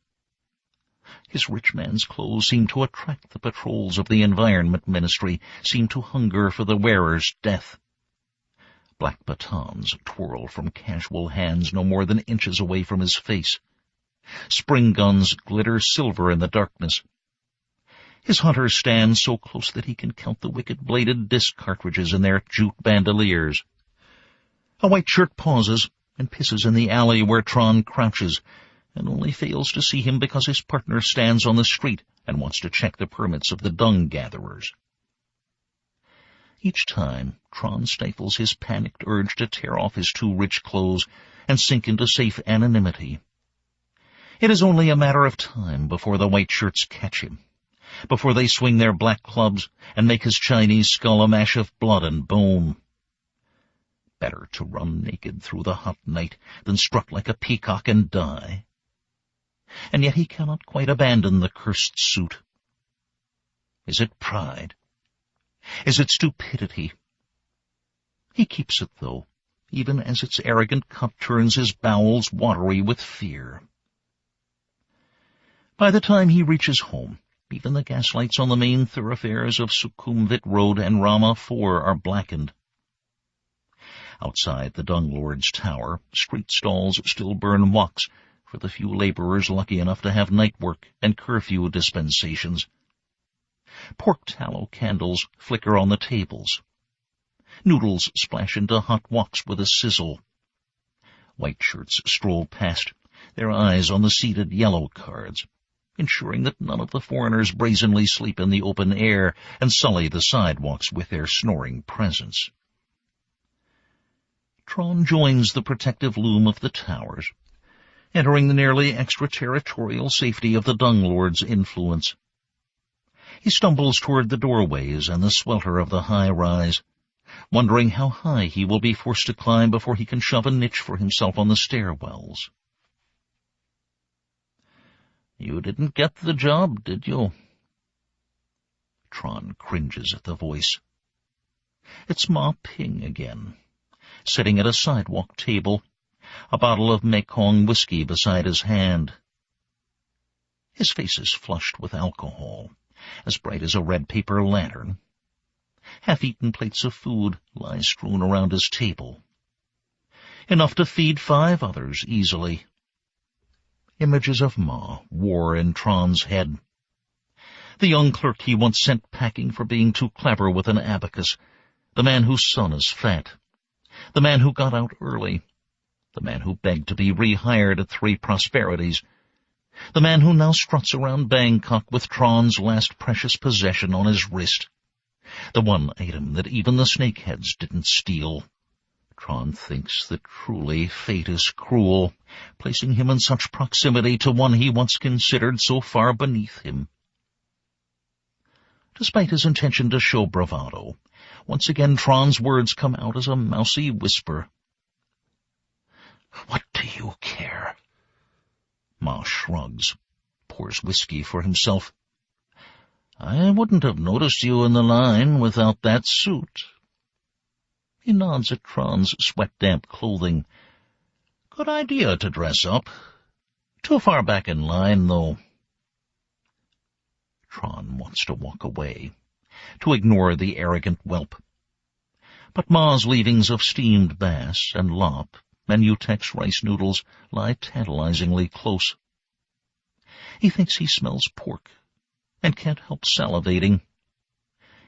His rich man's clothes seem to attract the patrols of the Environment Ministry, seem to hunger for the wearer's death. Black batons twirl from casual hands no more than inches away from his face. Spring guns glitter silver in the darkness. His hunter stands so close that he can count the wicked-bladed disc cartridges in their jute bandoliers. A white shirt pauses and pisses in the alley where Tron crouches, and only fails to see him because his partner stands on the street and wants to check the permits of the dung-gatherers. Each time, Tron stifles his panicked urge to tear off his too rich clothes and sink into safe anonymity. It is only a matter of time before the white shirts catch him, before they swing their black clubs and make his Chinese skull a mash of blood and bone. Better to run naked through the hot night than strut like a peacock and die. And yet he cannot quite abandon the cursed suit. Is it pride? Is it stupidity? He keeps it, though, even as its arrogant cup turns his bowels watery with fear. By the time he reaches home, even the gaslights on the main thoroughfares of Sukhumvit Road and Rama 4 are blackened. Outside the Dung Lord's tower, street stalls still burn woks for the few laborers lucky enough to have night work and curfew dispensations. Pork tallow candles flicker on the tables. Noodles splash into hot woks with a sizzle. White shirts stroll past, their eyes on the seated yellow cards, ensuring that none of the foreigners brazenly sleep in the open air and sully the sidewalks with their snoring presence. Tron joins the protective loom of the towers, entering the nearly extraterritorial safety of the Dung Lord's influence. He stumbles toward the doorways and the swelter of the high-rise, wondering how high he will be forced to climb before he can shove a niche for himself on the stairwells. "You didn't get the job, did you?" Tron cringes at the voice. It's Ma Ping again, sitting at a sidewalk table, a bottle of Mekong whiskey beside his hand. His face is flushed with alcohol, as bright as a red paper lantern. Half-eaten plates of food lie strewn around his table, enough to feed 5 others easily. Images of Ma war in Tron's head. The young clerk he once sent packing for being too clever with an abacus, the man whose son is fat, the man who got out early, the man who begged to be rehired at 3 Prosperities, the man who now struts around Bangkok with Tron's last precious possession on his wrist, the one item that even the snakeheads didn't steal. Tron thinks that truly fate is cruel, placing him in such proximity to one he once considered so far beneath him. Despite his intention to show bravado, once again Tron's words come out as a mousy whisper. "What do you care?" Ma shrugs, pours whiskey for himself. "I wouldn't have noticed you in the line without that suit." He nods at Tron's sweat-damp clothing. "Good idea to dress up. Too far back in line, though." Tron wants to walk away, to ignore the arrogant whelp. But Ma's leavings of steamed bass and lop and Utex rice noodles lie tantalizingly close. He thinks he smells pork and can't help salivating.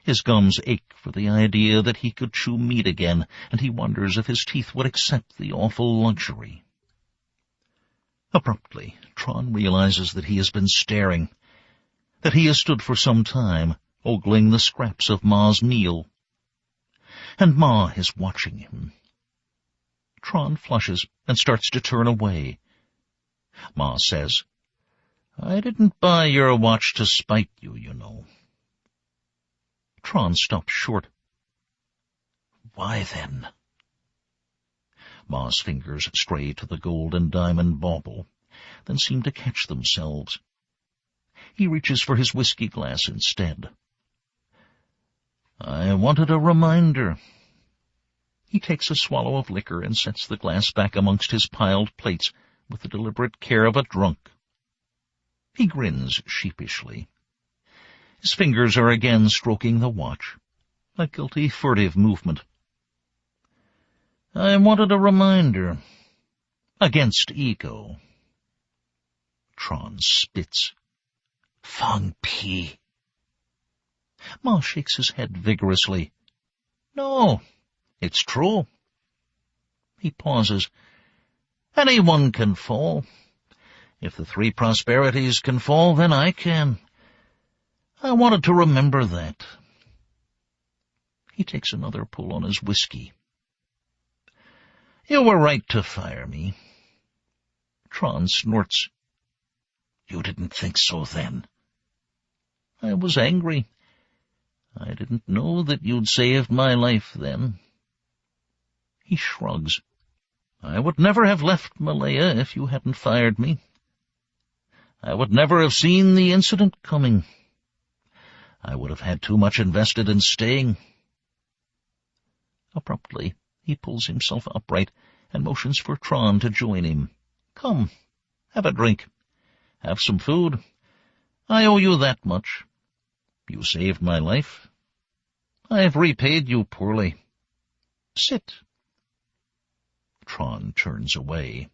His gums ache for the idea that he could chew meat again, and he wonders if his teeth would accept the awful luxury. Abruptly, Tron realizes that he has been staring, that he has stood for some time, ogling the scraps of Ma's meal. And Ma is watching him. Tron flushes and starts to turn away. Ma says, "I didn't buy your watch to spite you, you know." Tron stops short. "Why then?" Ma's fingers stray to the gold and diamond bauble, then seem to catch themselves. He reaches for his whiskey glass instead. "I wanted a reminder." He takes a swallow of liquor and sets the glass back amongst his piled plates with the deliberate care of a drunk. He grins sheepishly. His fingers are again stroking the watch, a guilty, furtive movement. "I wanted a reminder. Against ego." Tron spits. "Fang Pi." Ma shakes his head vigorously. "No, it's true." He pauses. "Anyone can fall. If the 3 Prosperities can fall, then I can. I wanted to remember that." He takes another pull on his whiskey. "You were right to fire me." Tron snorts. "You didn't think so then?" "I was angry. I didn't know that you'd saved my life then." He shrugs. "I would never have left Malaya if you hadn't fired me. I would never have seen the incident coming. I would have had too much invested in staying." Abruptly, he pulls himself upright and motions for Tron to join him. "Come, have a drink. Have some food. I owe you that much. You saved my life. I have repaid you poorly. Sit. Tron turns away.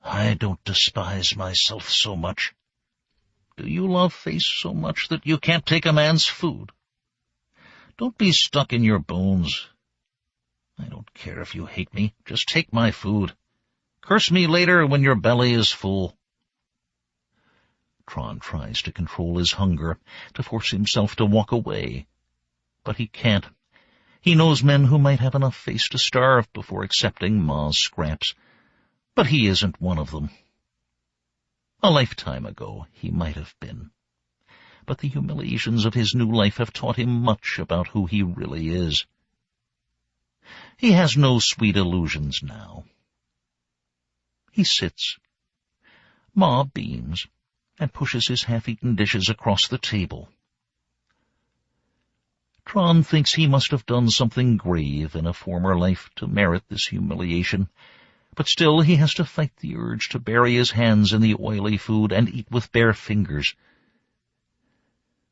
I don't despise myself so much. Do you love face so much that you can't take a man's food? Don't be stuck in your bones. I don't care if you hate me. Just take my food. Curse me later when your belly is full. Tron tries to control his hunger, to force himself to walk away. But he can't. He knows men who might have enough face to starve before accepting Ma's scraps. But he isn't one of them. A lifetime ago he might have been. But the humiliations of his new life have taught him much about who he really is. He has no sweet illusions now. He sits. Ma beams and pushes his half-eaten dishes across the table. Tron thinks he must have done something grave in a former life to merit this humiliation, but still he has to fight the urge to bury his hands in the oily food and eat with bare fingers.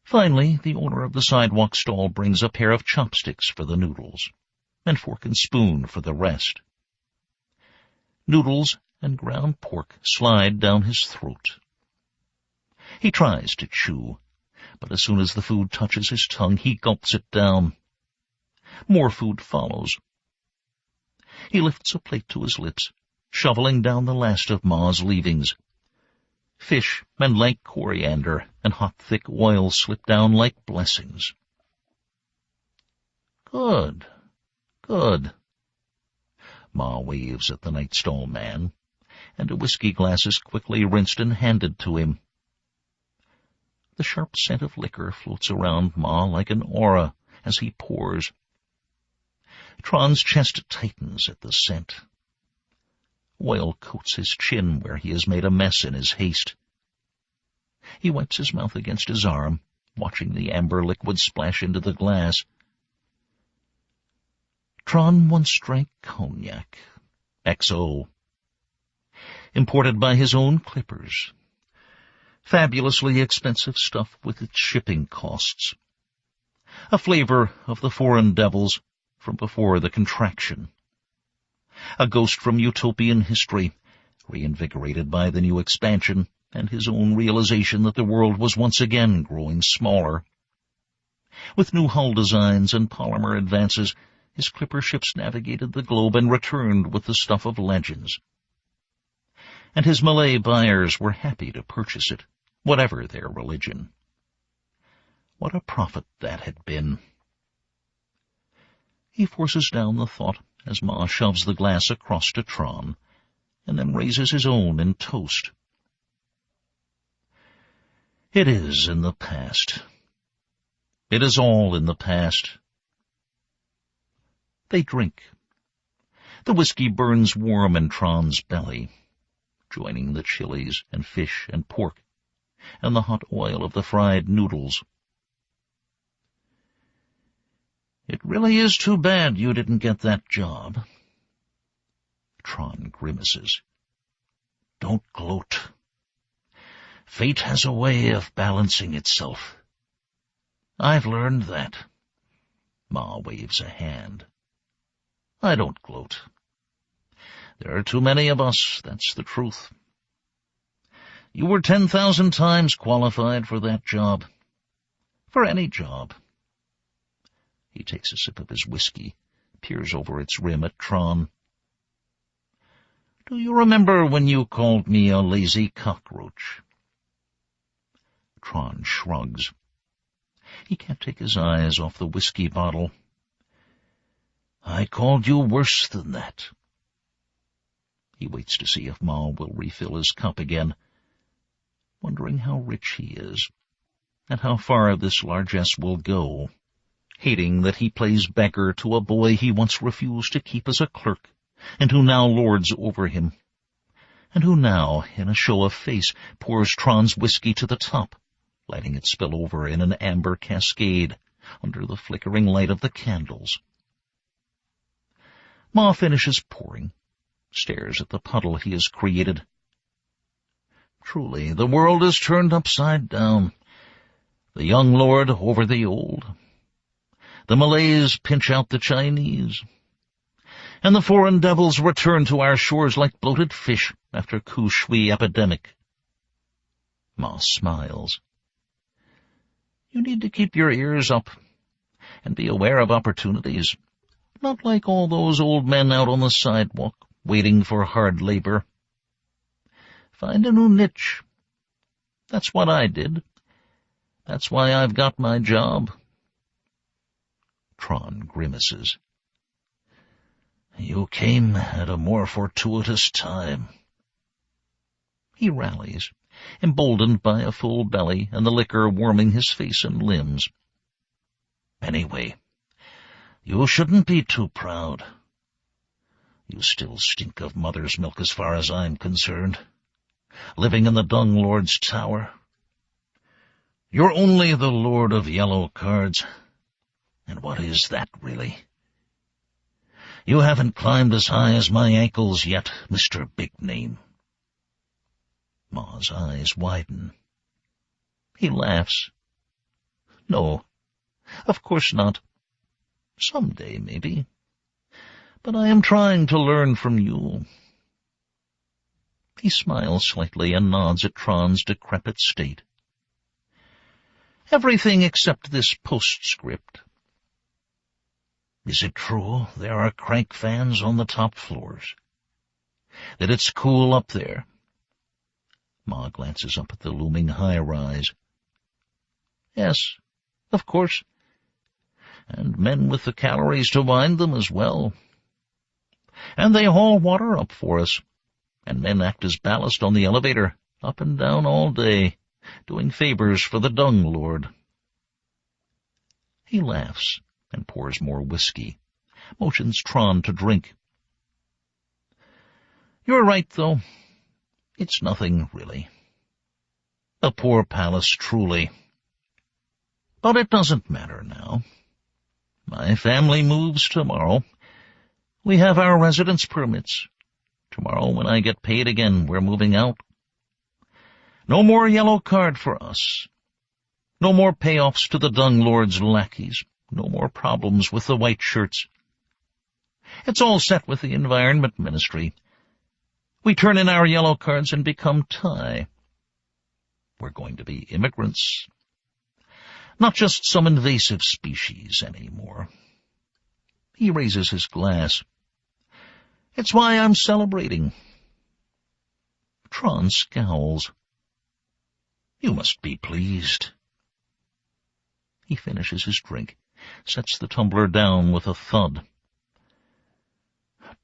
Finally, the owner of the sidewalk stall brings a pair of chopsticks for the noodles, and fork and spoon for the rest. Noodles and ground pork slide down his throat. He tries to chew, but as soon as the food touches his tongue, he gulps it down. More food follows. He lifts a plate to his lips, shoveling down the last of Ma's leavings. Fish and lank coriander and hot, thick oil slip down like blessings. Good, good. Ma waves at the night stall man, and a whiskey glass is quickly rinsed and handed to him. The sharp scent of liquor floats around Ma like an aura as he pours. Tron's chest tightens at the scent. Oil coats his chin where he has made a mess in his haste. He wipes his mouth against his arm, watching the amber liquid splash into the glass. Tron once drank cognac, XO, imported by his own clippers. Fabulously expensive stuff with its shipping costs. A flavor of the foreign devils from before the contraction. A ghost from utopian history, reinvigorated by the new expansion and his own realization that the world was once again growing smaller. With new hull designs and polymer advances, his clipper ships navigated the globe and returned with the stuff of legends. And his Malay buyers were happy to purchase it, whatever their religion. What a profit that had been. He forces down the thought as Ma shoves the glass across to Tron, and then raises his own in toast. It is in the past. It is all in the past. They drink. The whiskey burns warm in Tron's belly, joining the chilies and fish and pork, and the hot oil of the fried noodles. It really is too bad you didn't get that job. Tron grimaces. Don't gloat. Fate has a way of balancing itself. I've learned that. Ma waves a hand. I don't gloat. There are too many of us, that's the truth. You were 10,000 times qualified for that job. For any job. He takes a sip of his whiskey, peers over its rim at Tron. Do you remember when you called me a lazy cockroach? Tron shrugs. He can't take his eyes off the whiskey bottle. I called you worse than that. He waits to see if Ma will refill his cup again, wondering how rich he is, and how far this largesse will go, hating that he plays beggar to a boy he once refused to keep as a clerk, and who now lords over him, and who now, in a show of face, pours Tron's whiskey to the top, letting it spill over in an amber cascade under the flickering light of the candles. Ma finishes pouring, stares at the puddle he has created. Truly, the world is turned upside down. The young lord over the old. The Malays pinch out the Chinese. And the foreign devils return to our shores like bloated fish after Ku Shui epidemic. Ma smiles. You need to keep your ears up and be aware of opportunities, not like all those old men out on the sidewalk waiting for hard labor. Find a new niche. That's what I did. That's why I've got my job. Tron grimaces. You came at a more fortuitous time. He rallies, emboldened by a full belly and the liquor warming his face and limbs. Anyway, you shouldn't be too proud. You still stink of mother's milk as far as I'm concerned, living in the Dung Lord's tower. You're only the Lord of Yellow Cards. And what is that, really? You haven't climbed as high as my ankles yet, Mr. Big Name. Ma's eyes widen. He laughs. No, of course not. Someday, maybe. But I am trying to learn from you. He smiles slightly and nods at Tron's decrepit state. Everything except this postscript. Is it true there are crank fans on the top floors? That it's cool up there? Ma glances up at the looming high-rise. Yes, of course. And men with the calories to wind them as well. And they haul water up for us, and men act as ballast on the elevator, up and down all day, doing favors for the Dung Lord. He laughs and pours more whiskey, motions Tron to drink. You're right, though. It's nothing, really. A poor palace, truly. But it doesn't matter now. My family moves tomorrow. We have our residence permits. Tomorrow, when I get paid again, we're moving out. No more yellow card for us. No more payoffs to the Dung Lord's lackeys. No more problems with the white shirts. It's all set with the Environment Ministry. We turn in our yellow cards and become Thai. We're going to be immigrants. Not just some invasive species anymore. He raises his glass. It's why I'm celebrating. Tron scowls. You must be pleased. He finishes his drink, sets the tumbler down with a thud.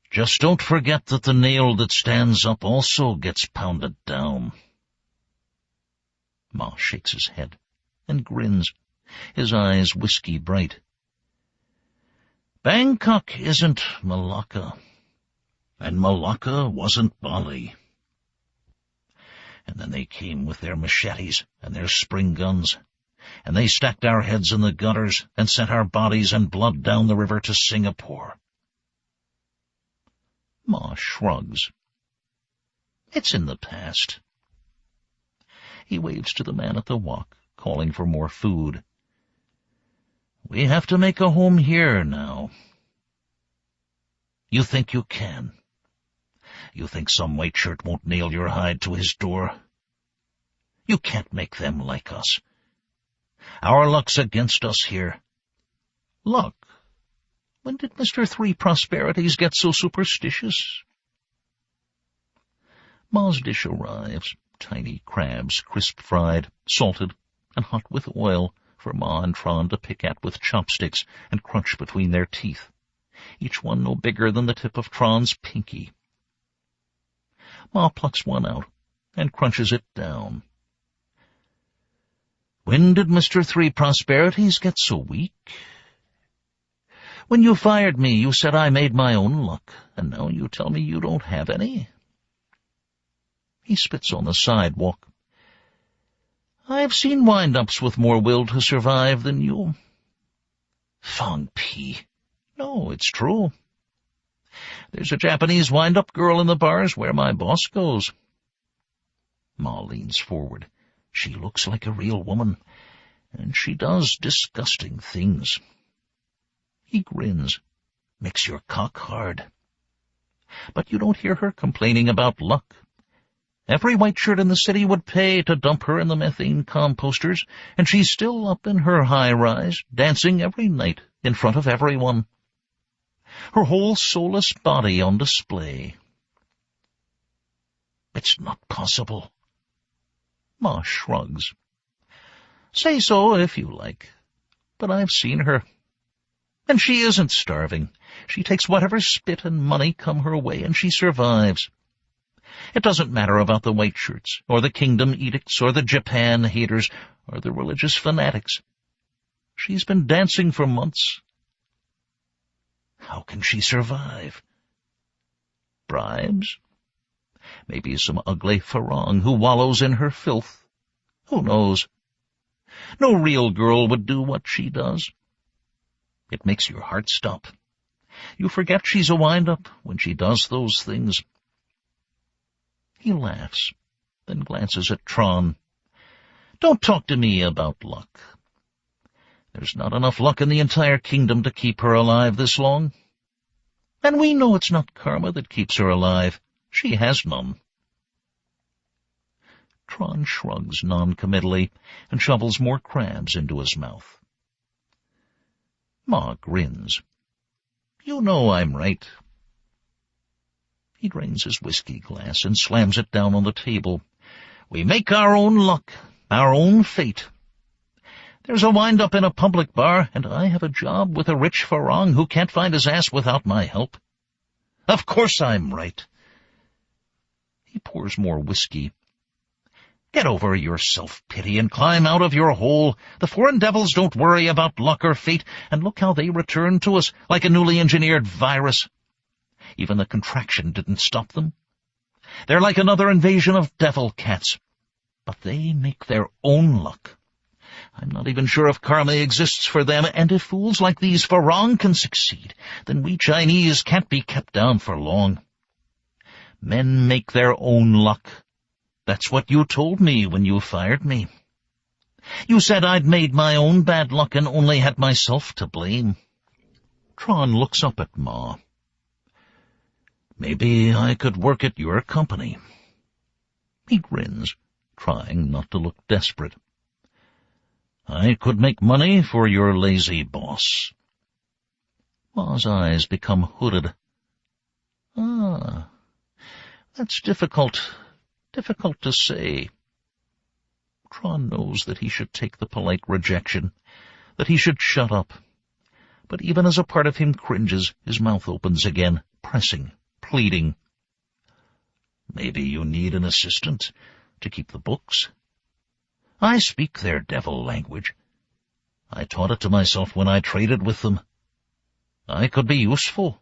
Just don't forget that the nail that stands up also gets pounded down. Ma shakes his head and grins, his eyes whiskey bright. Bangkok isn't Malacca, and Malacca wasn't Bali. And then they came with their machetes and their spring guns, and they stacked our heads in the gutters and sent our bodies and blood down the river to Singapore. Ma shrugs. It's in the past. He waves to the man at the wok, calling for more food. We have to make a home here now. You think you can? You think some white shirt won't nail your hide to his door? You can't make them like us. Our luck's against us here. Luck? When did Mr. Three Prosperities get so superstitious? Ma's dish arrives, tiny crabs, crisp-fried, salted, and hot with oil for Ma and Tron to pick at with chopsticks and crunch between their teeth, each one no bigger than the tip of Tron's pinky. Ma plucks one out and crunches it down. When did Mr. Three Prosperities get so weak? When you fired me, you said I made my own luck, and now you tell me you don't have any. He spits on the sidewalk. I've seen wind-ups with more will to survive than you. Fang Pi. No, it's true. There's a Japanese wind-up girl in the bars where my boss goes. Ma leans forward. She looks like a real woman, and she does disgusting things. He grins. Makes your cock hard. But you don't hear her complaining about luck. Every white shirt in the city would pay to dump her in the methane composters, and she's still up in her high-rise, dancing every night in front of everyone. Her whole soulless body on display. It's not possible. Ma shrugs. Say so if you like, but I've seen her. And she isn't starving. She takes whatever spit and money come her way, and she survives. It doesn't matter about the white shirts, or the kingdom edicts, or the Japan haters, or the religious fanatics. She's been dancing for months. How can she survive? Bribes? Maybe some ugly farang who wallows in her filth. Who knows? No real girl would do what she does. It makes your heart stop. You forget she's a wind-up when she does those things. He laughs, then glances at Tron. Don't talk to me about luck. There's not enough luck in the entire kingdom to keep her alive this long. And we know it's not karma that keeps her alive. She has none. Tron shrugs non-committally and shovels more crabs into his mouth. Ma grins. You know I'm right. He drains his whiskey glass and slams it down on the table. We make our own luck, our own fate. There's a wind-up in a public bar, and I have a job with a rich farang who can't find his ass without my help. Of course I'm right. He pours more whiskey. Get over your self-pity and climb out of your hole. The foreign devils don't worry about luck or fate, and look how they return to us like a newly engineered virus. Even the contraction didn't stop them. They're like another invasion of devil cats, but they make their own luck. I'm not even sure if karma exists for them, and if fools like these farang can succeed, then we Chinese can't be kept down for long. Men make their own luck. That's what you told me when you fired me. You said I'd made my own bad luck and only had myself to blame. Tron looks up at Ma. Maybe I could work at your company. He grins, trying not to look desperate. I could make money for your lazy boss. Ma's eyes become hooded. Ah, that's difficult to say. Tron knows that he should take the polite rejection, that he should shut up. But even as a part of him cringes, his mouth opens again, pressing, pleading. Maybe you need an assistant to keep the books. I speak their devil language. I taught it to myself when I traded with them. I could be useful.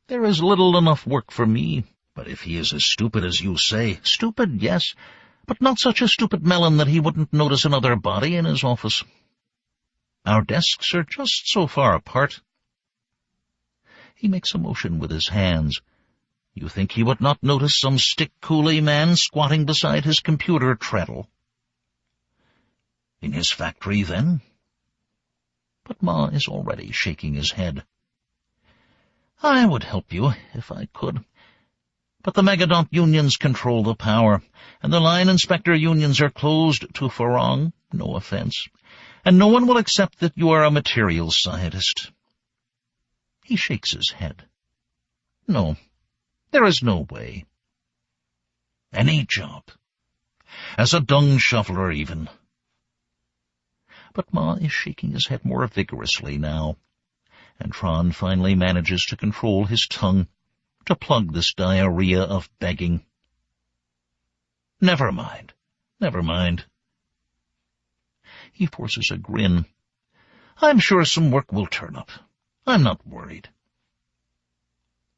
There is little enough work for me, but if he is as stupid as you say, stupid, yes, but not such a stupid melon that he wouldn't notice another body in his office. Our desks are just so far apart. He makes a motion with his hands. You think he would not notice some stick coolie man squatting beside his computer treadle? In his factory, then? But Ma is already shaking his head. I would help you if I could. But the megadont unions control the power, and the line inspector unions are closed to farang, no offense, and no one will accept that you are a materials scientist. He shakes his head. No, there is no way. Any job. As a dung shoveler, even. But Ma is shaking his head more vigorously now, and Tron finally manages to control his tongue, to plug this diarrhea of begging. Never mind, never mind. He forces a grin. I'm sure some work will turn up. I'm not worried.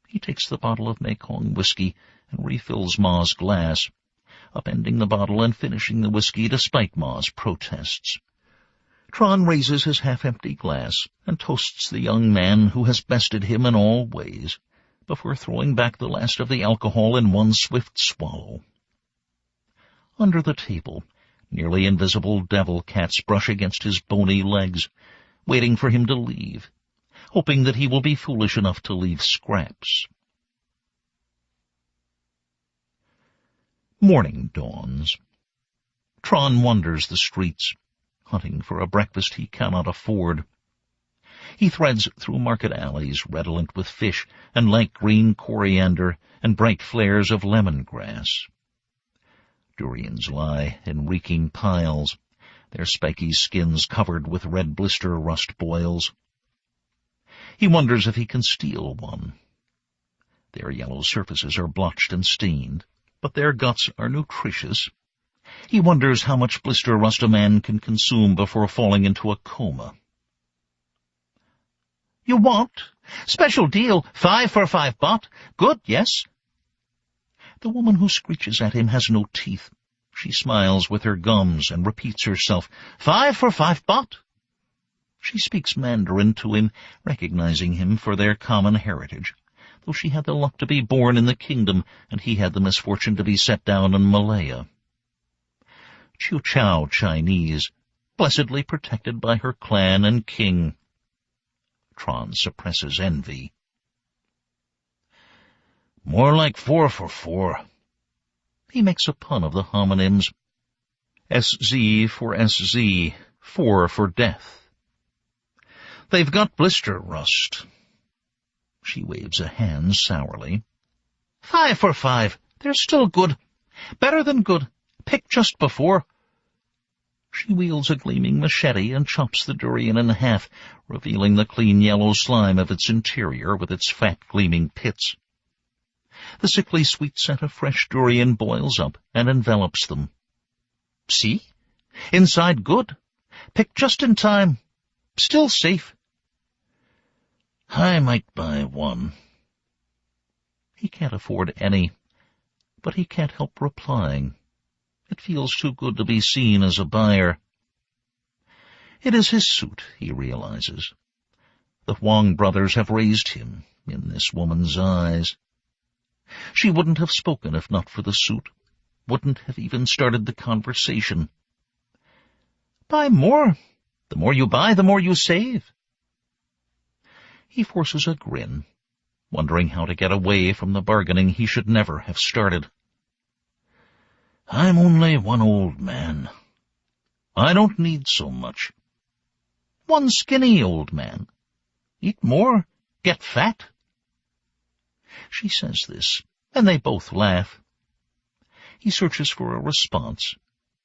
He takes the bottle of Mekong whiskey and refills Ma's glass, upending the bottle and finishing the whiskey despite Ma's protests. Tron raises his half-empty glass and toasts the young man who has bested him in all ways, before throwing back the last of the alcohol in one swift swallow. Under the table, nearly invisible devil cats brush against his bony legs, waiting for him to leave, hoping that he will be foolish enough to leave scraps. Morning dawns. Tron wanders the streets, hunting for a breakfast he cannot afford. He threads through market alleys redolent with fish and lank green coriander and bright flares of lemongrass. Durians lie in reeking piles, their spiky skins covered with red blister rust boils. He wonders if he can steal one. Their yellow surfaces are blotched and stained, but their guts are nutritious. He wonders how much blister rust a man can consume before falling into a coma. "You want? Special deal, 5 for 5 baht. Good, yes?" The woman who screeches at him has no teeth. She smiles with her gums and repeats herself, 5 for 5 baht. She speaks Mandarin to him, recognizing him for their common heritage, though she had the luck to be born in the kingdom and he had the misfortune to be set down in Malaya. Chiu Chow Chinese, blessedly protected by her clan and king. Tron suppresses envy. "More like 4 for 4. He makes a pun of the homonyms. SZ for SZ, 4 for death. "They've got blister rust." She waves a hand sourly. 5 for 5. They're still good. Better than good. Picked just before. She wields a gleaming machete and chops the durian in half, revealing the clean yellow slime of its interior with its fat gleaming pits. The sickly sweet scent of fresh durian boils up and envelops them. "See? Inside good. Picked just in time. Still safe." "I might buy one." He can't afford any, but he can't help replying. It feels too good to be seen as a buyer. It is his suit, he realizes. The Huang brothers have raised him in this woman's eyes. She wouldn't have spoken if not for the suit, wouldn't have even started the conversation. "Buy more. The more you buy, the more you save." He forces a grin, wondering how to get away from the bargaining he should never have started. "I'm only one old man. I don't need so much." "One skinny old man. Eat more, get fat." She says this, and they both laugh. He searches for a response,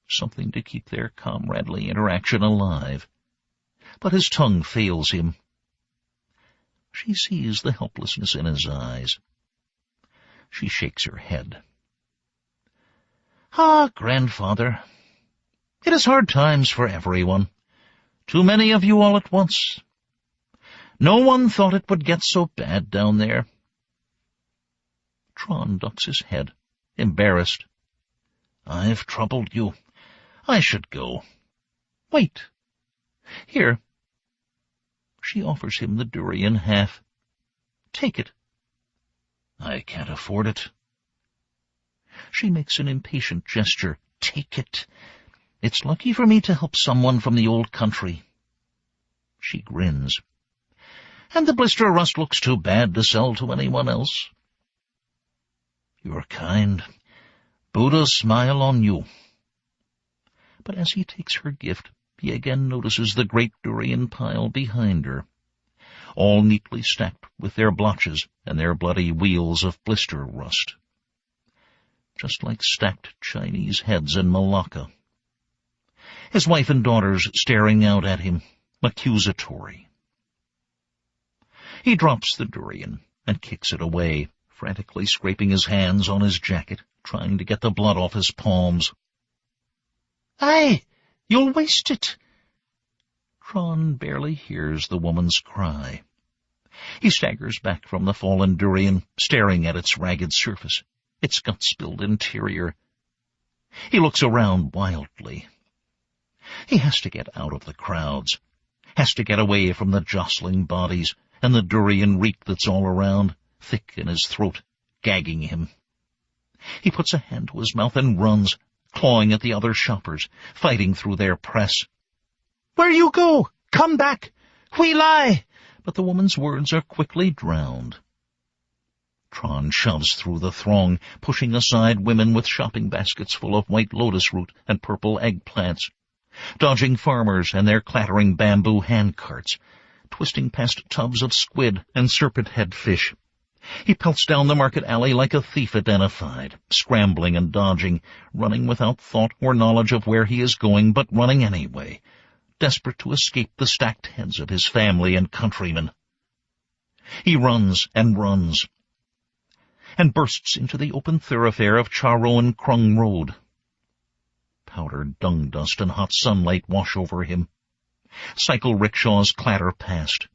something to keep their comradely interaction alive, but his tongue fails him. She sees the helplessness in his eyes. She shakes her head. "Ah, grandfather, it is hard times for everyone. Too many of you all at once. No one thought it would get so bad down there." Tron ducks his head, embarrassed. "I've troubled you. I should go." "Wait. Here." She offers him the durian half. "Take it." "I can't afford it." She makes an impatient gesture. "Take it. It's lucky for me to help someone from the old country." She grins. "And the blister rust looks too bad to sell to anyone else." "You're kind. Buddha smile on you." But as he takes her gift, he again notices the great durian pile behind her, all neatly stacked with their blotches and their bloody wheels of blister rust, just like stacked Chinese heads in Malacca. His wife and daughters staring out at him, accusatory. He drops the durian and kicks it away, frantically scraping his hands on his jacket, trying to get the blood off his palms. "Aye, you'll waste it." Tron barely hears the woman's cry. He staggers back from the fallen durian, staring at its ragged surface, its gut-spilled interior. He looks around wildly. He has to get out of the crowds, has to get away from the jostling bodies and the durian reek that's all around, thick in his throat, gagging him. He puts a hand to his mouth and runs, clawing at the other shoppers, fighting through their press. "Where you go? Come back! We lie!" But the woman's words are quickly drowned. Tron shoves through the throng, pushing aside women with shopping baskets full of white lotus root and purple eggplants, dodging farmers and their clattering bamboo handcarts, twisting past tubs of squid and serpent-head fish. He pelts down the market alley like a thief identified, scrambling and dodging, running without thought or knowledge of where he is going, but running anyway, desperate to escape the stacked heads of his family and countrymen. He runs and runs, and bursts into the open thoroughfare of Charoen Krung Road. Powdered dung dust and hot sunlight wash over him. Cycle rickshaws clatter past.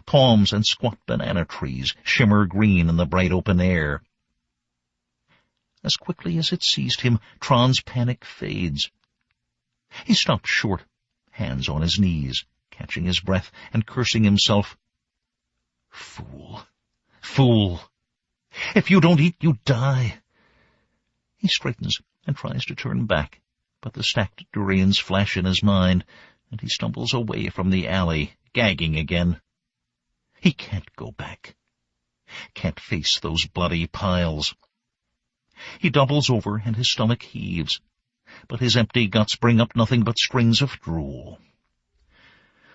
Palms and squat banana trees shimmer green in the bright open air. As quickly as it seized him, Tron's panic fades. He stops short, hands on his knees, catching his breath and cursing himself. Fool! Fool! If you don't eat, you die. He straightens and tries to turn back, but the stacked durians flash in his mind, and he stumbles away from the alley, gagging again. He can't go back. Can't face those bloody piles. He doubles over and his stomach heaves, but his empty guts bring up nothing but strings of drool.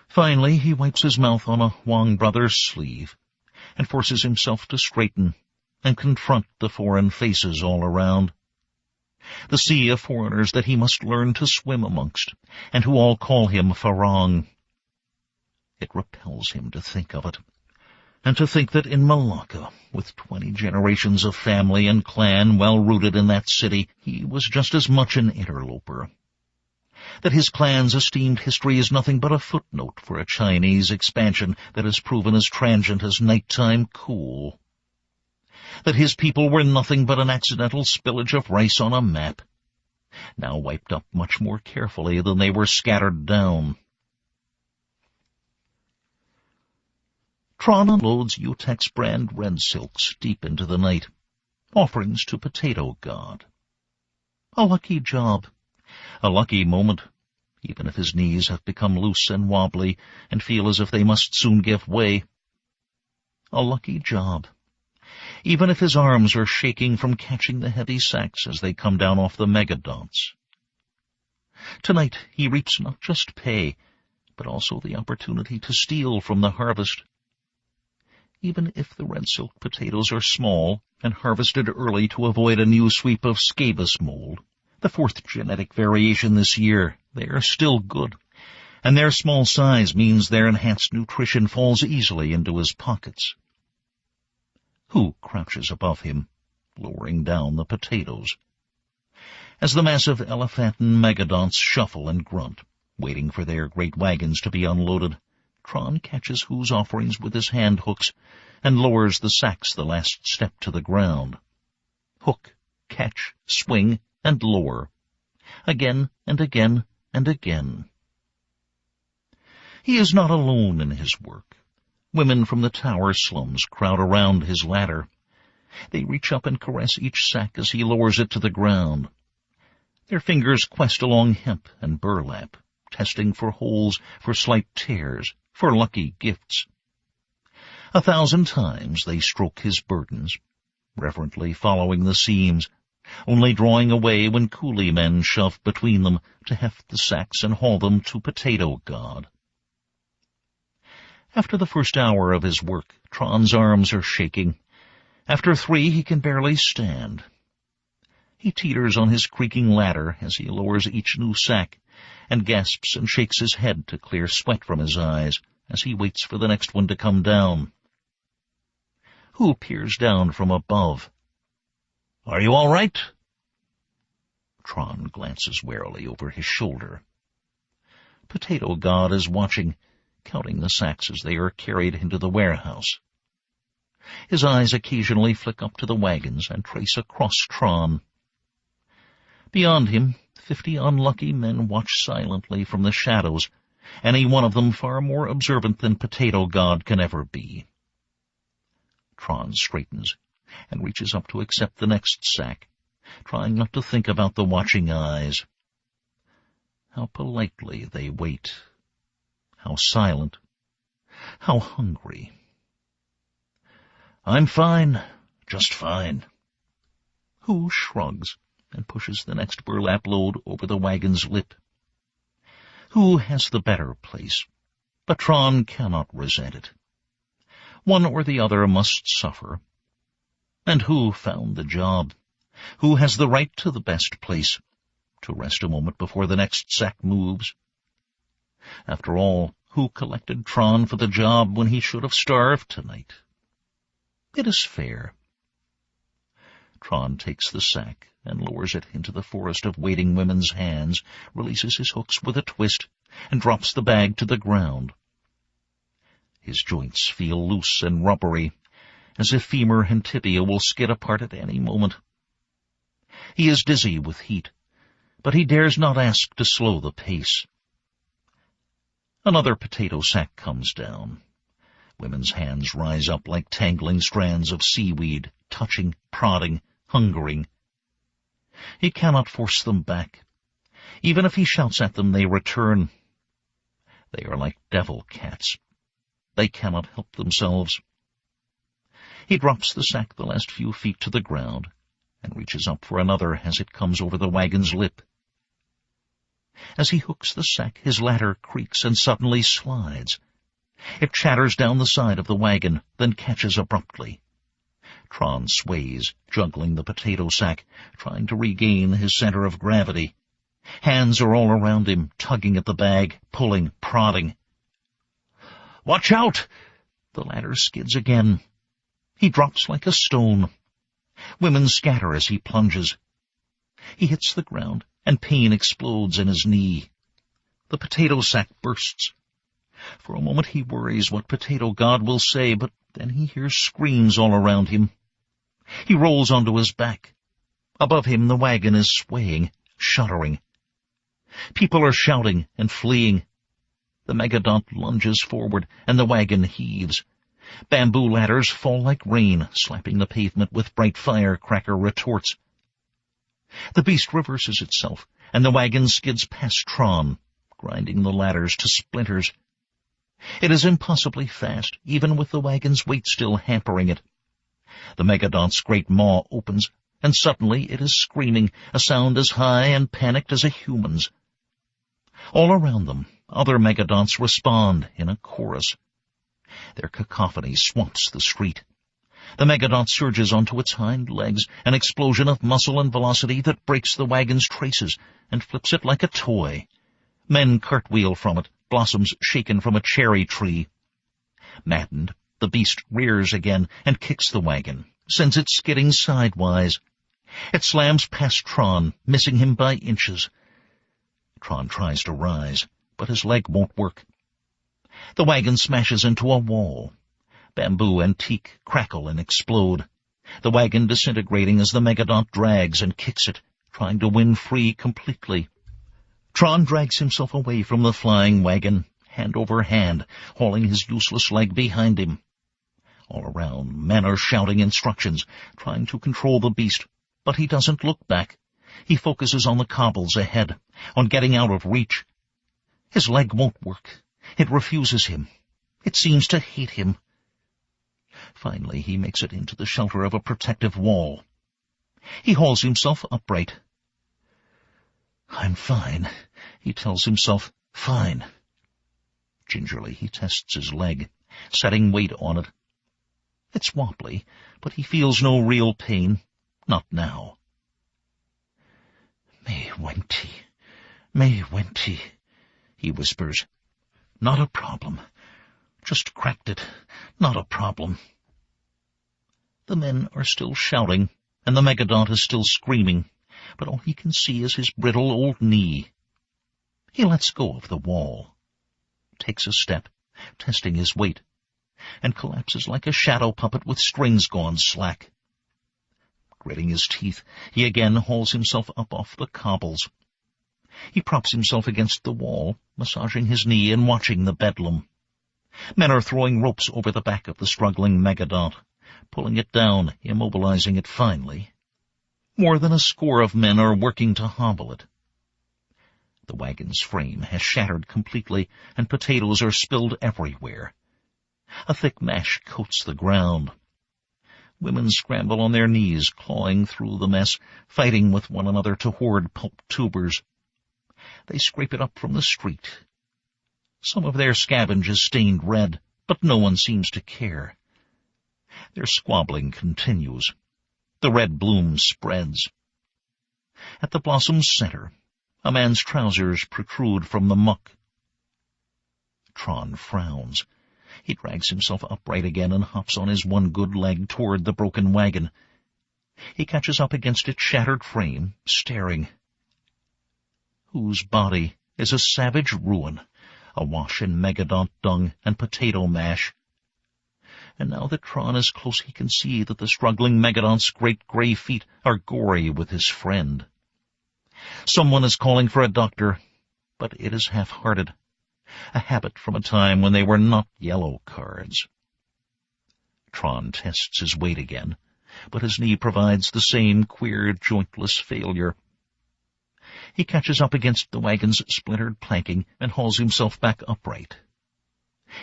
Finally, he wipes his mouth on a Wang Brothers sleeve and forces himself to straighten and confront the foreign faces all around. The sea of foreigners that he must learn to swim amongst, and who all call him Farang. It repels him to think of it, and to think that in Malacca, with 20 generations of family and clan well rooted in that city, he was just as much an interloper. That his clan's esteemed history is nothing but a footnote for a Chinese expansion that has proven as transient as nighttime cool. That his people were nothing but an accidental spillage of rice on a map, now wiped up much more carefully than they were scattered down. Tron unloads Utex brand red silks deep into the night, offerings to Potato God. A lucky job, a lucky moment, even if his knees have become loose and wobbly and feel as if they must soon give way. A lucky job, even if his arms are shaking from catching the heavy sacks as they come down off the megadonts. Tonight he reaps not just pay, but also the opportunity to steal from the harvest. Even if the red silk potatoes are small and harvested early to avoid a new sweep of scabious mold, the 4th genetic variation this year, they are still good, and their small size means their enhanced nutrition falls easily into his pockets. Who crouches above him, lowering down the potatoes? As the massive elephantin megadonts shuffle and grunt, waiting for their great wagons to be unloaded, Tron catches Who's offerings with his hand hooks and lowers the sacks the last step to the ground. Hook, catch, swing, and lower. Again and again and again. He is not alone in his work. Women from the tower slums crowd around his ladder. They reach up and caress each sack as he lowers it to the ground. Their fingers quest along hemp and burlap, testing for holes, for slight tears, for lucky gifts. 1,000 times they stroke his burdens, reverently following the seams, only drawing away when coolie men shove between them to heft the sacks and haul them to Potato God. After the first hour of his work, Tron's arms are shaking. After 3, he can barely stand. He teeters on his creaking ladder as he lowers each new sack, and gasps and shakes his head to clear sweat from his eyes as he waits for the next one to come down. Who peers down from above? "Are you all right?" Tron glances warily over his shoulder. Potato God is watching, counting the sacks as they are carried into the warehouse. His eyes occasionally flick up to the wagons and trace across Tron. Beyond him, 50 unlucky men watch silently from the shadows, any one of them far more observant than Potato God can ever be. Tron straightens and reaches up to accept the next sack, trying not to think about the watching eyes. How politely they wait. How silent. How hungry. I'm fine, just fine. Who shrugs and pushes the next burlap load over the wagon's lip. Who has the better place? But Tron cannot resent it. One or the other must suffer. And who found the job? Who has the right to the best place? To rest a moment before the next sack moves? After all, who collected Tron for the job when he should have starved tonight? It is fair. Tron takes the sack and lowers it into the forest of waiting women's hands, releases his hooks with a twist, and drops the bag to the ground. His joints feel loose and rubbery, as if femur and tibia will skid apart at any moment. He is dizzy with heat, but he dares not ask to slow the pace. Another potato sack comes down. Women's hands rise up like tangling strands of seaweed, touching, prodding, hungering. He cannot force them back. Even if he shouts at them, they return. They are like devil cats. They cannot help themselves. He drops the sack the last few feet to the ground and reaches up for another as it comes over the wagon's lip. As he hooks the sack, his ladder creaks and suddenly slides. It chatters down the side of the wagon, then catches abruptly. Tron sways, juggling the potato sack, trying to regain his center of gravity. Hands are all around him, tugging at the bag, pulling, prodding. "Watch out!" The ladder skids again. He drops like a stone. Women scatter as he plunges. He hits the ground, and pain explodes in his knee. The potato sack bursts. For a moment he worries what Potato God will say, but then he hears screams all around him. He rolls onto his back. Above him the wagon is swaying, shuddering. People are shouting and fleeing. The megadont lunges forward, and the wagon heaves. Bamboo ladders fall like rain, slapping the pavement with bright firecracker retorts. The beast reverses itself, and the wagon skids past Tron, grinding the ladders to splinters. It is impossibly fast, even with the wagon's weight still hampering it. The megadont's great maw opens, and suddenly it is screaming, a sound as high and panicked as a human's. All around them, other megadonts respond in a chorus. Their cacophony swamps the street. The megadont surges onto its hind legs, an explosion of muscle and velocity that breaks the wagon's traces and flips it like a toy. Men cartwheel from it, blossoms shaken from a cherry tree. Maddened, the beast rears again and kicks the wagon, sends it skidding sidewise. It slams past Tron, missing him by inches. Tron tries to rise, but his leg won't work. The wagon smashes into a wall. Bamboo and teak crackle and explode, the wagon disintegrating as the megadont drags and kicks it, trying to win free completely. Tron drags himself away from the flying wagon, hand over hand, hauling his useless leg behind him. All around, men are shouting instructions, trying to control the beast, but he doesn't look back. He focuses on the cobbles ahead, on getting out of reach. His leg won't work. It refuses him. It seems to hate him. Finally, he makes it into the shelter of a protective wall. He hauls himself upright. "I'm fine," he tells himself. "Fine." Gingerly, he tests his leg, setting weight on it. It's wobbly, but he feels no real pain. Not now. "May Wenty," he whispers. "Not a problem. Just cracked it. Not a problem." The men are still shouting, and the megadont is still screaming, but all he can see is his brittle old knee. He lets go of the wall, takes a step, testing his weight, and collapses like a shadow puppet with strings gone slack. Gritting his teeth, he again hauls himself up off the cobbles. He props himself against the wall, massaging his knee and watching the bedlam. Men are throwing ropes over the back of the struggling megadont, pulling it down, immobilizing it finally. More than a score of men are working to hobble it. The wagon's frame has shattered completely, and potatoes are spilled everywhere. A thick mash coats the ground. Women scramble on their knees, clawing through the mess, fighting with one another to hoard pulp tubers. They scrape it up from the street. Some of their scavenge is stained red, but no one seems to care. Their squabbling continues. The red bloom spreads. At the blossom's center, a man's trousers protrude from the muck. Tron frowns. He drags himself upright again and hops on his one good leg toward the broken wagon. He catches up against its shattered frame, staring. Whose body is a savage ruin, awash in megadont dung and potato mash. And now that Tron is close, he can see that the struggling megadont's great gray feet are gory with his friend. Someone is calling for a doctor, but it is half-hearted, a habit from a time when they were not yellow cards. Tron tests his weight again, but his knee provides the same queer, jointless failure. He catches up against the wagon's splintered planking and hauls himself back upright.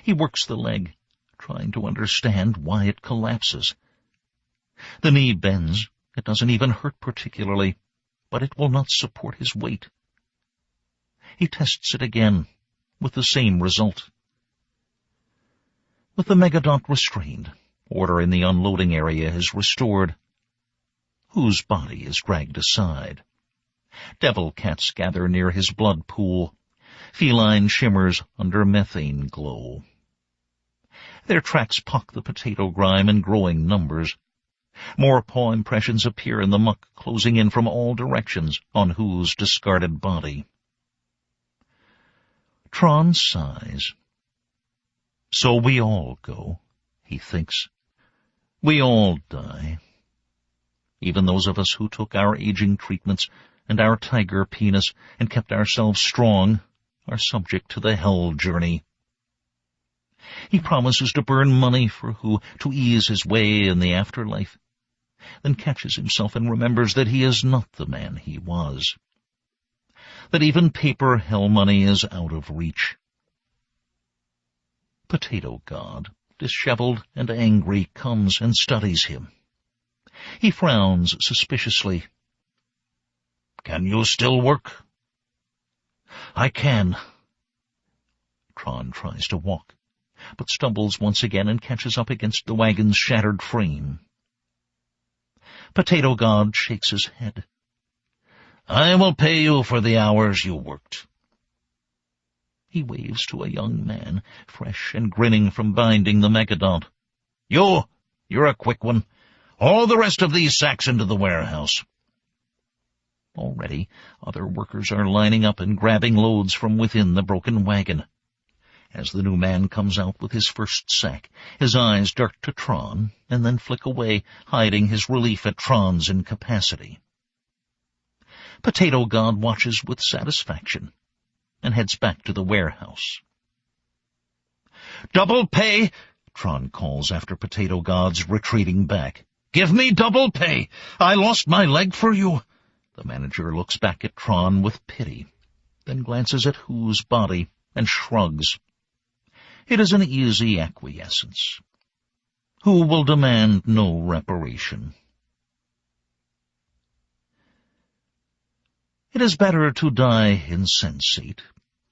He works the leg, trying to understand why it collapses. The knee bends. It doesn't even hurt particularly, but it will not support his weight. He tests it again, with the same result. With the megadont restrained, order in the unloading area is restored. Whose body is dragged aside. Devil cats gather near his blood pool. Feline shimmers under methane glow. Their tracks pock the potato grime in growing numbers. More paw impressions appear in the muck, closing in from all directions on Who's discarded body. Tron sighs. So we all go, he thinks. We all die. Even those of us who took our aging treatments and our tiger penis and kept ourselves strong are subject to the hell journey. He promises to burn money for Who to ease his way in the afterlife, then catches himself and remembers that he is not the man he was, that even paper hell money is out of reach. Potato God, disheveled and angry, comes and studies him. He frowns suspiciously. Can you still work? I can. Tron tries to walk, but stumbles once again and catches up against the wagon's shattered frame. Potato God shakes his head. I will pay you for the hours you worked. He waves to a young man, fresh and grinning from binding the megadont. You're a quick one. All the rest of these sacks into the warehouse. Already, other workers are lining up and grabbing loads from within the broken wagon. As the new man comes out with his first sack, his eyes dart to Tron and then flick away, hiding his relief at Tron's incapacity. Potato God watches with satisfaction and heads back to the warehouse. Double pay, Tron calls after Potato God's retreating back. Give me double pay. I lost my leg for you. The manager looks back at Tron with pity, then glances at Who's body and shrugs. It is an easy acquiescence. Who will demand no reparation? It is better to die insensate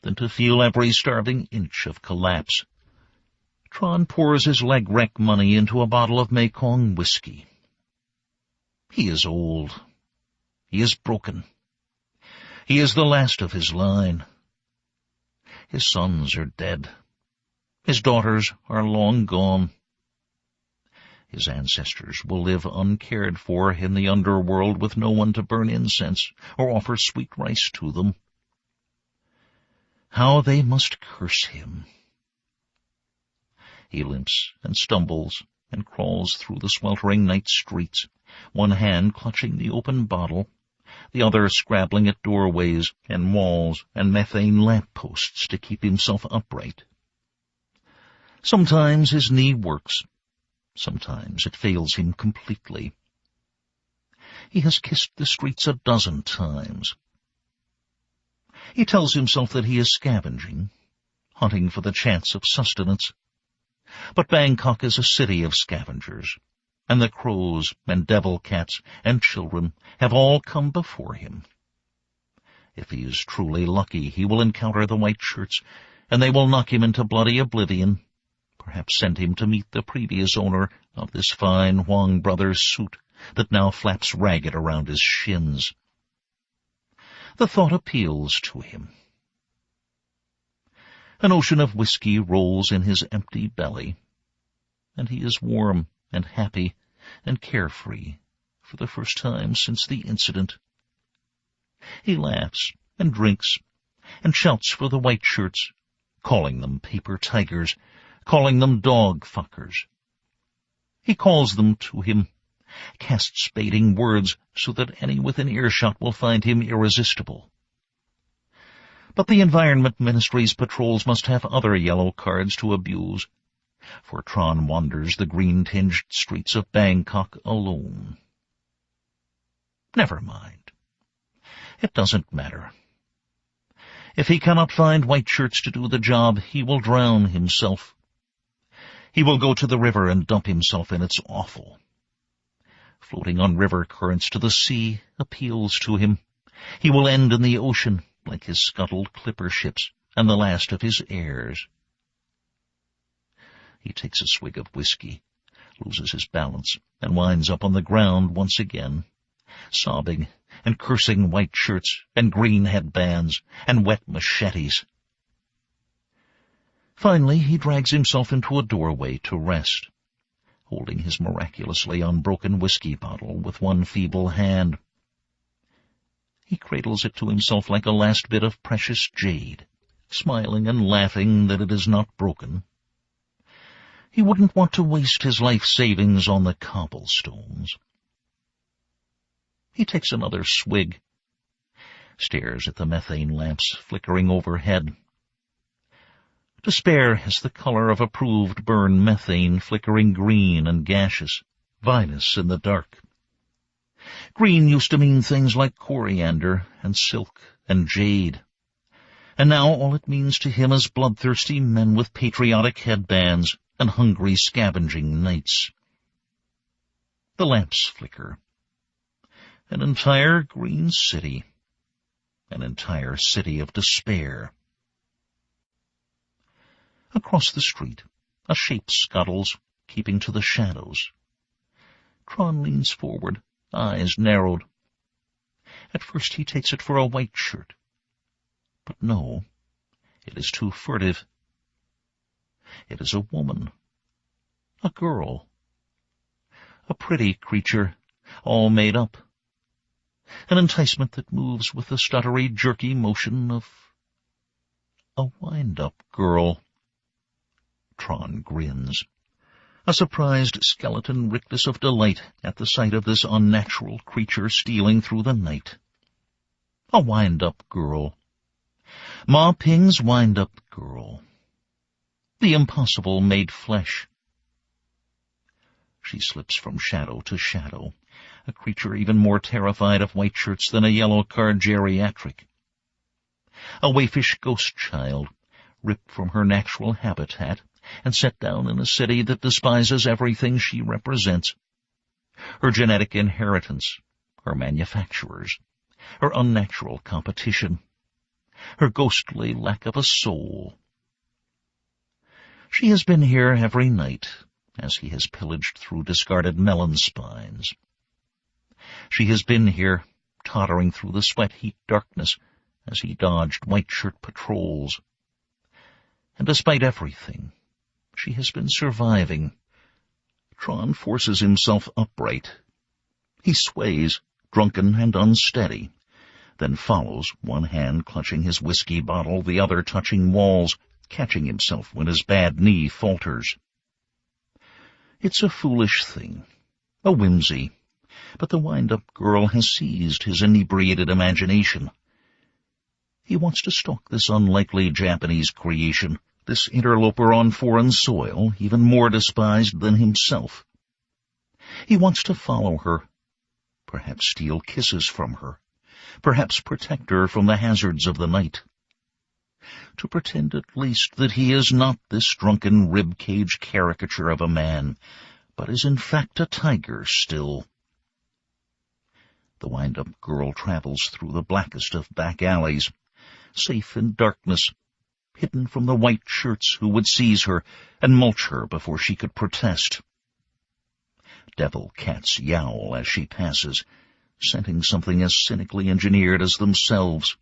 than to feel every starving inch of collapse. Tron pours his leg wreck money into a bottle of Mekong whiskey. He is old. He is broken. He is the last of his line. His sons are dead. His daughters are long gone. His ancestors will live uncared for in the underworld with no one to burn incense or offer sweet rice to them. How they must curse him. He limps and stumbles and crawls through the sweltering night streets, one hand clutching the open bottle, the other scrabbling at doorways and walls and methane lamp-posts to keep himself upright. Sometimes his knee works. Sometimes it fails him completely. He has kissed the streets 12 times. He tells himself that he is scavenging, hunting for the chance of sustenance. But Bangkok is a city of scavengers, and the crows and devil cats and children have all come before him. If he is truly lucky, he will encounter the white shirts, and they will knock him into bloody oblivion, perhaps send him to meet the previous owner of this fine Huang Brothers suit that now flaps ragged around his shins. The thought appeals to him. An ocean of whiskey rolls in his empty belly, and he is warm and happy and carefree for the first time since the incident. He laughs and drinks and shouts for the white shirts, calling them paper tigers, calling them dog fuckers. He calls them to him, casts baiting words so that any within earshot will find him irresistible. But the Environment Ministry's patrols must have other yellow cards to abuse, for Tron wanders the green-tinged streets of Bangkok alone. Never mind. It doesn't matter. If he cannot find white shirts to do the job, he will drown himself. He will go to the river and dump himself in its offal. Floating on river currents to the sea appeals to him. He will end in the ocean, like his scuttled clipper ships and the last of his heirs. He takes a swig of whiskey, loses his balance, and winds up on the ground once again, sobbing and cursing white shirts and green headbands and wet machetes. Finally, he drags himself into a doorway to rest, holding his miraculously unbroken whiskey bottle with one feeble hand. He cradles it to himself like a last bit of precious jade, smiling and laughing that it is not broken. He wouldn't want to waste his life savings on the cobblestones. He takes another swig, stares at the methane lamps flickering overhead. Despair has the color of approved burned methane, flickering green and gaseous, vinous in the dark. Green used to mean things like coriander and silk and jade, and now all it means to him is bloodthirsty men with patriotic headbands and hungry scavenging nights. The lamps flicker. An entire green city. An entire city of despair. Across the street, a shape scuttles, keeping to the shadows. Tron leans forward, eyes narrowed. At first he takes it for a white shirt. But no, it is too furtive. It is a woman. A girl. A pretty creature, all made up. An enticement that moves with the stuttery, jerky motion of a wind-up girl. Tron grins, a surprised skeleton rictus of delight at the sight of this unnatural creature stealing through the night. A wind-up girl. Ma Ping's wind-up girl. The impossible made flesh. She slips from shadow to shadow, a creature even more terrified of white shirts than a yellow-card geriatric. A waifish ghost child, ripped from her natural habitat and set down in a city that despises everything she represents. Her genetic inheritance, her manufacturers, her unnatural competition, her ghostly lack of a soul. She has been here every night as he has pillaged through discarded melon spines. She has been here, tottering through the sweat-heat darkness as he dodged white-shirt patrols. And despite everything, she has been surviving. Tron forces himself upright. He sways, drunken and unsteady, then follows, one hand clutching his whiskey bottle, the other touching walls, catching himself when his bad knee falters. It's a foolish thing, a whimsy, but the wind-up girl has seized his inebriated imagination. He wants to stalk this unlikely Japanese creation, this interloper on foreign soil, even more despised than himself. He wants to follow her, perhaps steal kisses from her, perhaps protect her from the hazards of the night. To pretend at least that he is not this drunken rib-cage caricature of a man, but is in fact a tiger still. The wind-up girl travels through the blackest of back alleys, safe in darkness, hidden from the white shirts who would seize her and mulch her before she could protest. Devil cats yowl as she passes, scenting something as cynically engineered as themselves.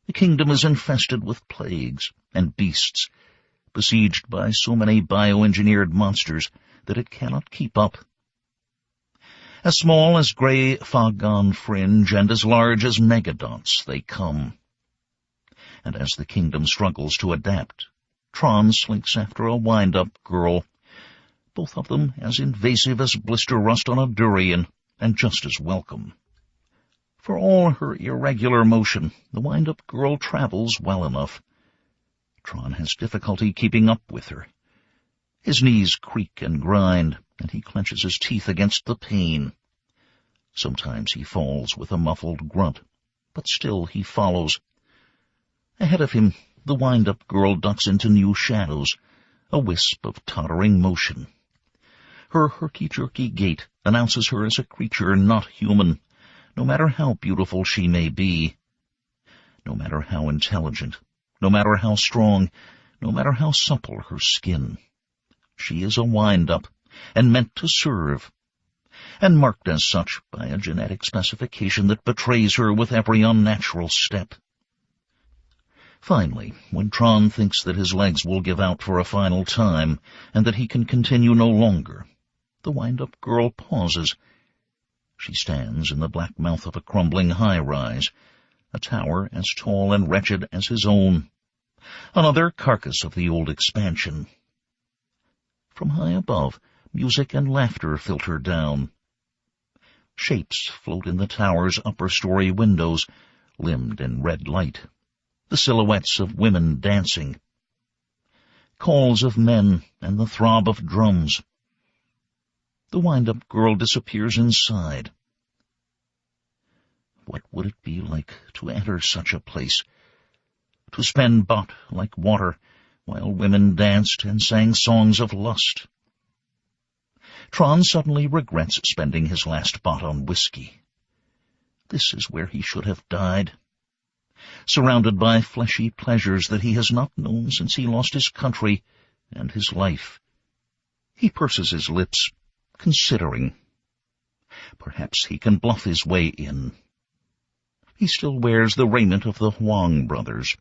The kingdom is infested with plagues and beasts, besieged by so many bioengineered monsters that it cannot keep up. As small as gray fog-on fringe and as large as megadonts they come. And as the kingdom struggles to adapt, Tron slinks after a wind-up girl, both of them as invasive as blister rust on a durian, and just as welcome. For all her irregular motion, the wind-up girl travels well enough. Tron has difficulty keeping up with her. His knees creak and grind, and he clenches his teeth against the pain. Sometimes he falls with a muffled grunt, but still he follows. Ahead of him, the wind-up girl ducks into new shadows, a wisp of tottering motion. Her herky-jerky gait announces her as a creature not human, no matter how beautiful she may be, no matter how intelligent, no matter how strong, no matter how supple her skin. She is a wind-up, and meant to serve, and marked as such by a genetic specification that betrays her with every unnatural step. Finally, when Tron thinks that his legs will give out for a final time, and that he can continue no longer, the wind-up girl pauses. She stands in the black mouth of a crumbling high-rise, a tower as tall and wretched as his own, another carcass of the old expansion. From high above, music and laughter filter down. Shapes float in the tower's upper-story windows, limned in red light, the silhouettes of women dancing. Calls of men and the throb of drums. The wind-up girl disappears inside. What would it be like to enter such a place, to spend bot like water while women danced and sang songs of lust? Tron suddenly regrets spending his last bot on whiskey. This is where he should have died, surrounded by fleshy pleasures that he has not known since he lost his country and his life. He purses his lips, considering. Perhaps he can bluff his way in. He still wears the raiment of the Huang brothers.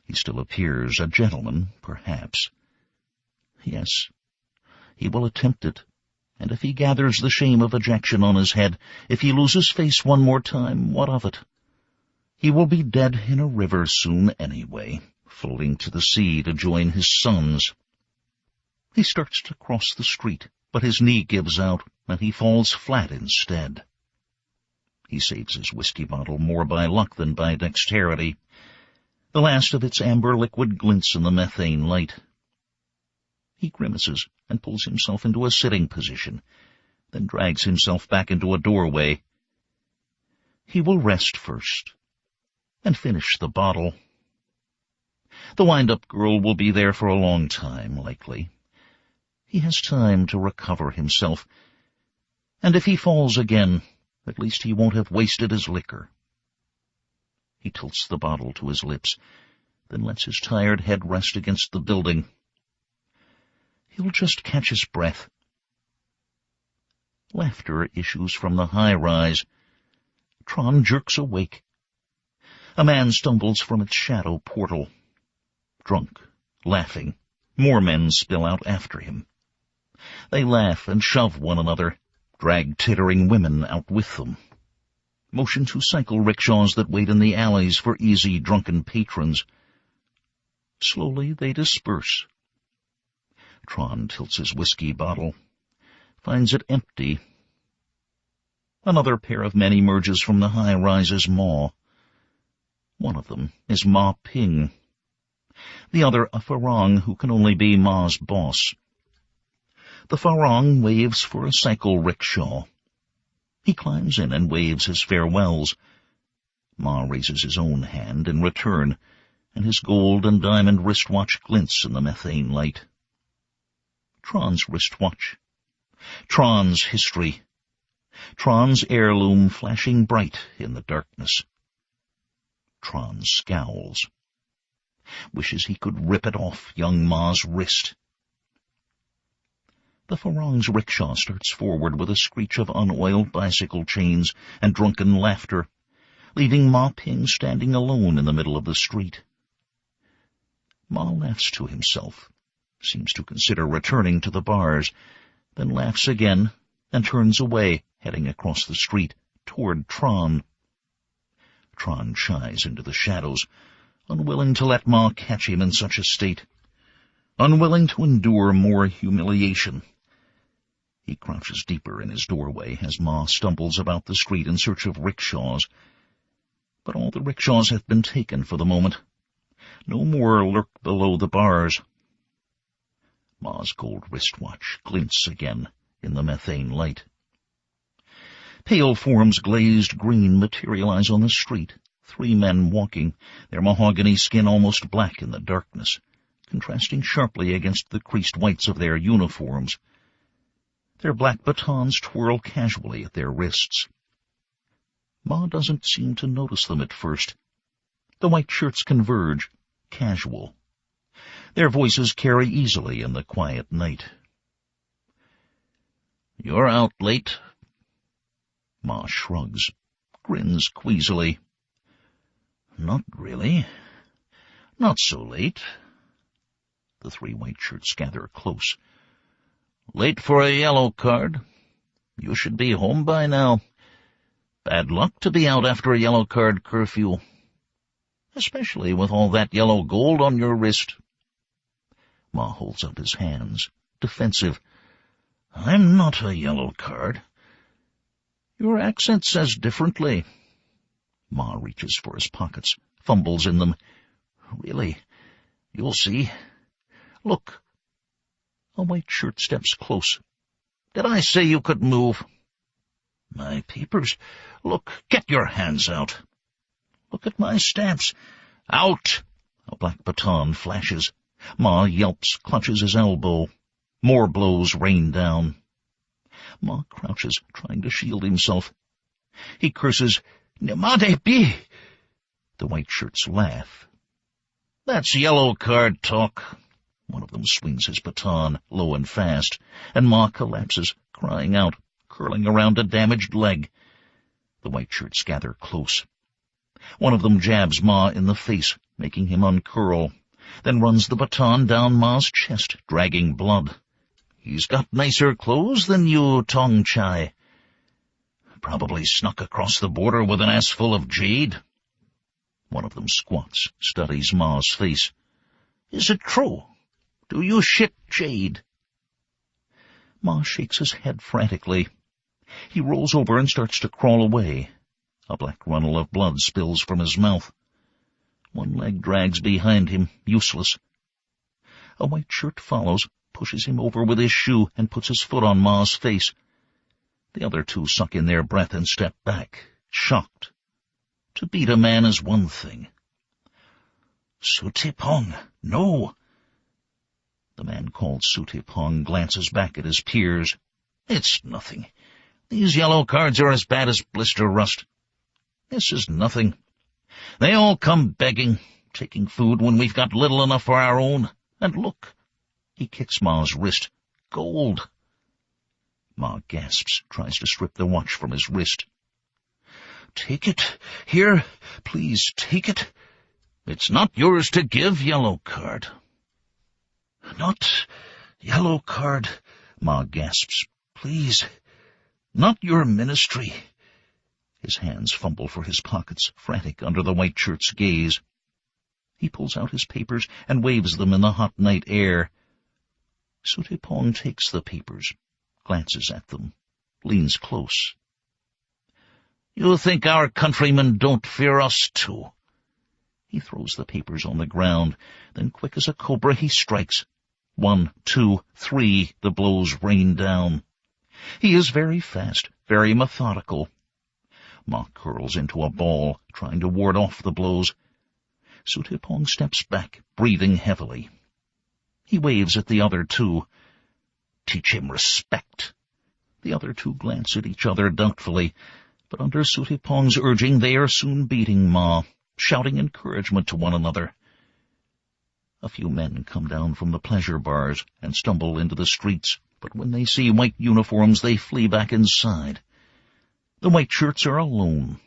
He still appears a gentleman, perhaps. Yes, he will attempt it, and if he gathers the shame of ejection on his head, if he loses face one more time, what of it? He will be dead in a river soon anyway, floating to the sea to join his sons. He starts to cross the street, but his knee gives out, and he falls flat instead. He saves his whiskey bottle more by luck than by dexterity. The last of its amber liquid glints in the methane light. He grimaces and pulls himself into a sitting position, then drags himself back into a doorway. He will rest first, and finish the bottle. The wind-up girl will be there for a long time, likely. He has time to recover himself, and if he falls again, at least he won't have wasted his liquor. He tilts the bottle to his lips, then lets his tired head rest against the building. He'll just catch his breath. Laughter issues from the high-rise. Tron jerks awake. A man stumbles from its shadow portal. Drunk, laughing, more men spill out after him. They laugh and shove one another, drag tittering women out with them. Motion to cycle rickshaws that wait in the alleys for easy, drunken patrons. Slowly they disperse. Tron tilts his whiskey bottle, finds it empty. Another pair of men emerges from the high-rise's maw. One of them is Ma Ping, the other a Farang who can only be Ma's boss. The Farang waves for a cycle rickshaw. He climbs in and waves his farewells. Ma raises his own hand in return, and his gold and diamond wristwatch glints in the methane light. Tron's wristwatch. Tron's history. Tron's heirloom flashing bright in the darkness. Tron scowls. Wishes he could rip it off young Ma's wrist. The Farong's rickshaw starts forward with a screech of unoiled bicycle chains and drunken laughter, leaving Ma Ping standing alone in the middle of the street. Ma laughs to himself, seems to consider returning to the bars, then laughs again and turns away, heading across the street toward Tron. Tron shies into the shadows, unwilling to let Ma catch him in such a state, unwilling to endure more humiliation. He crouches deeper in his doorway as Ma stumbles about the street in search of rickshaws. But all the rickshaws have been taken for the moment. No more lurk below the bars. Ma's gold wristwatch glints again in the methane light. Pale forms glazed green materialize on the street, 3 men walking, their mahogany skin almost black in the darkness, contrasting sharply against the creased whites of their uniforms. Their black batons twirl casually at their wrists. Ma doesn't seem to notice them at first. The white shirts converge, casual. Their voices carry easily in the quiet night. "You're out late." Ma shrugs, grins queasily. "Not really. Not so late." The 3 white shirts gather close. "Late for a yellow card. You should be home by now. Bad luck to be out after a yellow card curfew. Especially with all that yellow gold on your wrist." Ma holds up his hands, defensive. "I'm not a yellow card." "Your accent says differently." Ma reaches for his pockets, fumbles in them. "Really, you'll see. Look." A white shirt steps close. "Did I say you could move?" "My papers. Look, get your hands out." "Look at my stamps." "Out!" A black baton flashes. Ma yelps, clutches his elbow. More blows rain down. Ma crouches, trying to shield himself. He curses, "Nemade bi!" The white shirts laugh. "That's yellow card talk." One of them swings his baton, low and fast, and Ma collapses, crying out, curling around a damaged leg. The white shirts gather close. One of them jabs Ma in the face, making him uncurl, then runs the baton down Ma's chest, dragging blood. "He's got nicer clothes than you, Tong Chai. Probably snuck across the border with an ass full of jade." One of them squats, studies Ma's face. "Is it true? Do you shit jade?" Ma shakes his head frantically. He rolls over and starts to crawl away. A black runnel of blood spills from his mouth. One leg drags behind him, useless. A white shirt follows, pushes him over with his shoe, and puts his foot on Ma's face. The other 2 suck in their breath and step back, shocked. To beat a man is one thing. "Sutipong, no!" The man called Sutipong glances back at his peers. "It's nothing. These yellow cards are as bad as blister rust. This is nothing. They all come begging, taking food when we've got little enough for our own. And look." He kicks Ma's wrist. "Gold." Ma gasps, tries to strip the watch from his wrist. "Take it. Here, please, take it." "It's not yours to give, yellow card." "Not yellow card," Ma gasps. "Please, not your ministry." His hands fumble for his pockets, frantic under the white shirt's gaze. He pulls out his papers and waves them in the hot night air. Sutipong takes the papers, glances at them, leans close. "You think our countrymen don't fear us, too?" He throws the papers on the ground, then quick as a cobra he strikes. 1, 2, 3, the blows rain down. He is very fast, very methodical. Ma curls into a ball, trying to ward off the blows. Sutipong steps back, breathing heavily. He waves at the other two. Teach him respect. The other two glance at each other doubtfully, but under Sutipong's urging they are soon beating Ma, shouting encouragement to one another. A few men come down from the pleasure bars and stumble into the streets, but when they see white uniforms they flee back inside. The white shirts are alone,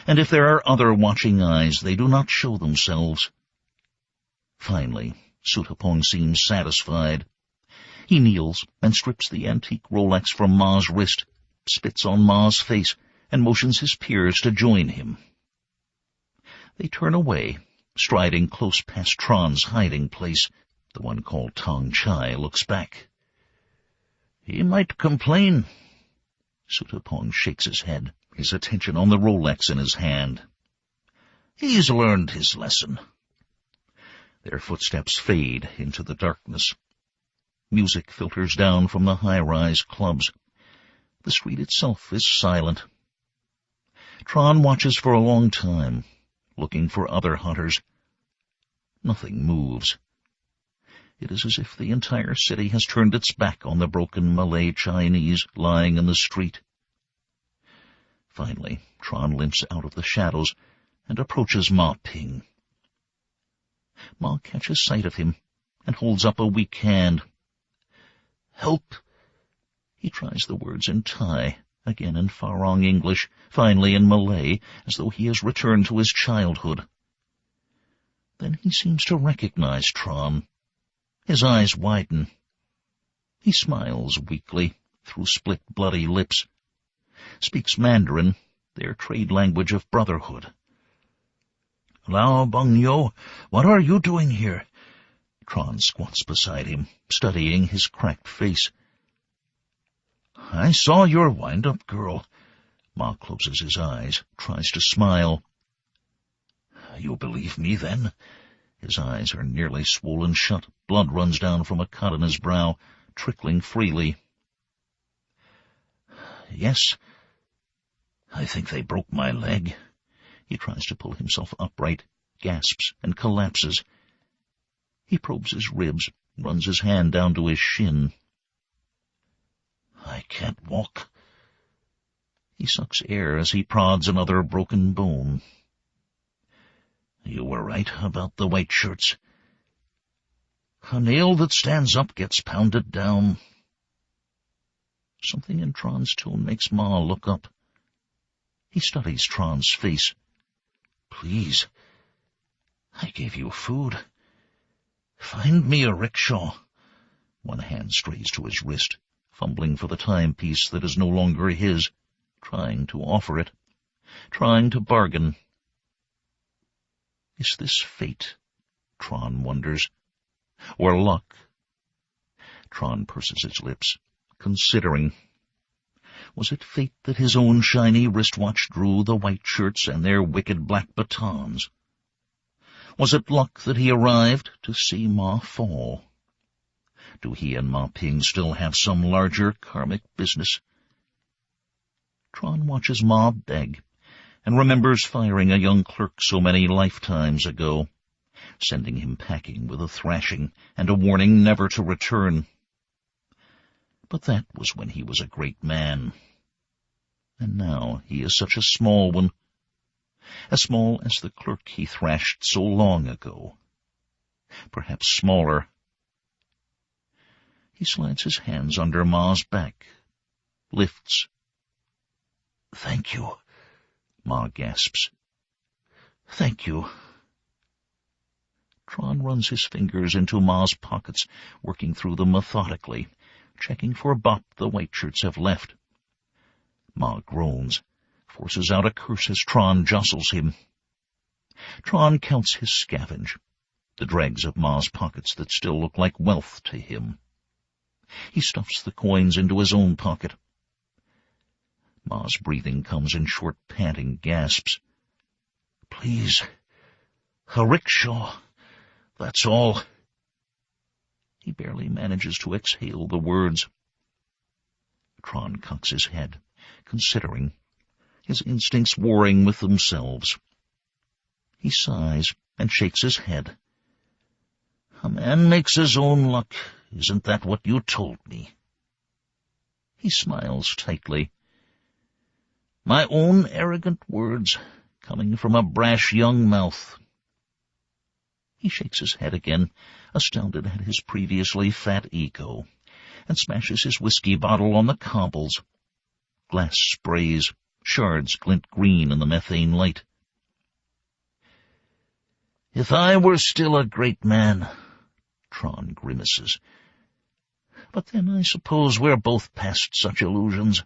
and if there are other watching eyes, they do not show themselves. Finally, Sutipong seems satisfied. He kneels and strips the antique Rolex from Ma's wrist, spits on Ma's face, and motions his peers to join him. They turn away, striding close past Tron's hiding place. The one called Tong Chai looks back. He might complain. Sutipong shakes his head, his attention on the Rolex in his hand. He's learned his lesson. Their footsteps fade into the darkness. Music filters down from the high-rise clubs. The street itself is silent. Tron watches for a long time, looking for other hunters. Nothing moves. It is as if the entire city has turned its back on the broken Malay Chinese lying in the street. Finally, Tron limps out of the shadows and approaches Ma Ping. Ma catches sight of him and holds up a weak hand. Help! He tries the words in Thai, again in Farang English, finally in Malay, as though he has returned to his childhood. Then he seems to recognize Tron. His eyes widen. He smiles weakly through split, bloody lips, speaks Mandarin, their trade language of brotherhood. Lao Bangyo, what are you doing here? Tron squats beside him, studying his cracked face. I saw your wind-up girl. Ma closes his eyes, tries to smile. You believe me, then? His eyes are nearly swollen shut. Blood runs down from a cut on his brow, trickling freely. Yes. I think they broke my leg. He tries to pull himself upright, gasps and collapses. He probes his ribs, runs his hand down to his shin. I can't walk. He sucks air as he prods another broken bone. You were right about the white shirts. A nail that stands up gets pounded down. Something in Tron's tone makes Ma look up. He studies Tron's face. Please, I gave you food. Find me a rickshaw. One hand strays to his wrist, fumbling for the timepiece that is no longer his, trying to offer it, trying to bargain. Is this fate, Tron wonders, or luck? Tron purses his lips, considering. Was it fate that his own shiny wristwatch drew the white shirts and their wicked black batons? Was it luck that he arrived to see Ma fall? Do he and Ma Ping still have some larger karmic business? Tron watches Ma beg, and remembers firing a young clerk so many lifetimes ago, sending him packing with a thrashing and a warning never to return. But that was when he was a great man. And now he is such a small one, as small as the clerk he thrashed so long ago, perhaps smaller. He slides his hands under Ma's back, lifts. Thank you, Ma gasps. Thank you. Tron runs his fingers into Ma's pockets, working through them methodically, checking for bop the white shirts have left. Ma groans, forces out a curse as Tron jostles him. Tron counts his scavenge, the dregs of Ma's pockets that still look like wealth to him. He stuffs the coins into his own pocket. Ma's breathing comes in short, panting gasps. Please, a rickshaw, that's all. He barely manages to exhale the words. Tron cocks his head, considering, his instincts warring with themselves. He sighs and shakes his head. A man makes his own luck. Isn't that what you told me? He smiles tightly. My own arrogant words, coming from a brash young mouth. He shakes his head again, astounded at his previously fat ego, and smashes his whiskey bottle on the cobbles. Glass sprays, shards glint green in the methane light. If I were still a great man, Tron grimaces. But then I suppose we're both past such illusions.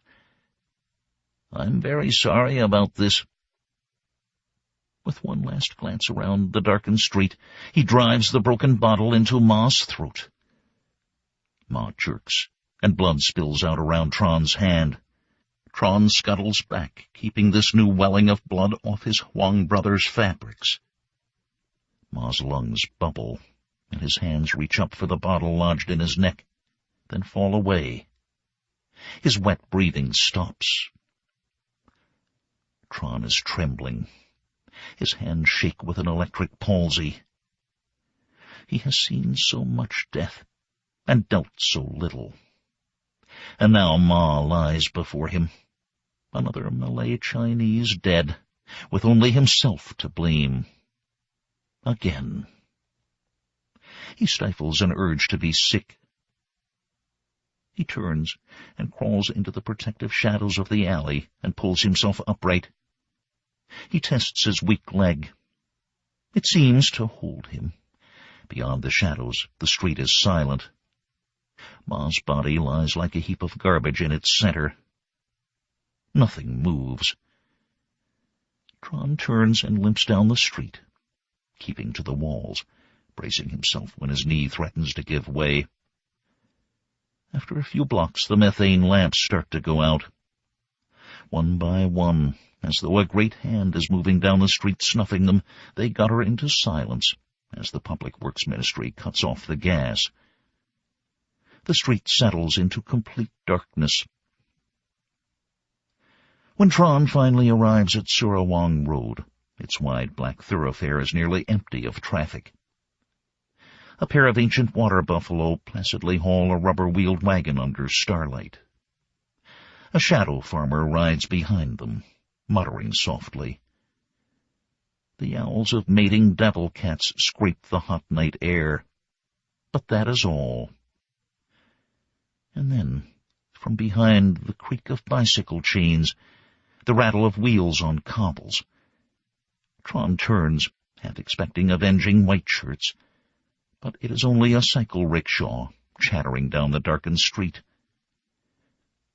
I'm very sorry about this. With one last glance around the darkened street, he drives the broken bottle into Ma's throat. Ma jerks, and blood spills out around Tron's hand. Tron scuttles back, keeping this new welling of blood off his Huang brother's fabrics. Ma's lungs bubble, and his hands reach up for the bottle lodged in his neck, then fall away. His wet breathing stops. Tron is trembling. His hands shake with an electric palsy. He has seen so much death, and dealt so little. And now Ma lies before him, another Malay Chinese dead, with only himself to blame. Again. He stifles an urge to be sick. He turns and crawls into the protective shadows of the alley and pulls himself upright. He tests his weak leg. It seems to hold him. Beyond the shadows, the street is silent. Ma's body lies like a heap of garbage in its center. Nothing moves. Tron turns and limps down the street, keeping to the walls, bracing himself when his knee threatens to give way. After a few blocks, the methane lamps start to go out. One by one, as though a great hand is moving down the street snuffing them, they gutter into silence as the Public Works Ministry cuts off the gas. The street settles into complete darkness. When Tron finally arrives at Surawang Road, its wide black thoroughfare is nearly empty of traffic. A pair of ancient water buffalo placidly haul a rubber-wheeled wagon under starlight. A shadow farmer rides behind them, muttering softly. The owls of mating devil cats scrape the hot night air, but that is all. And then, from behind the creak of bicycle chains, the rattle of wheels on cobbles, Tron turns, half expecting avenging white shirts, but it is only a cycle rickshaw chattering down the darkened street.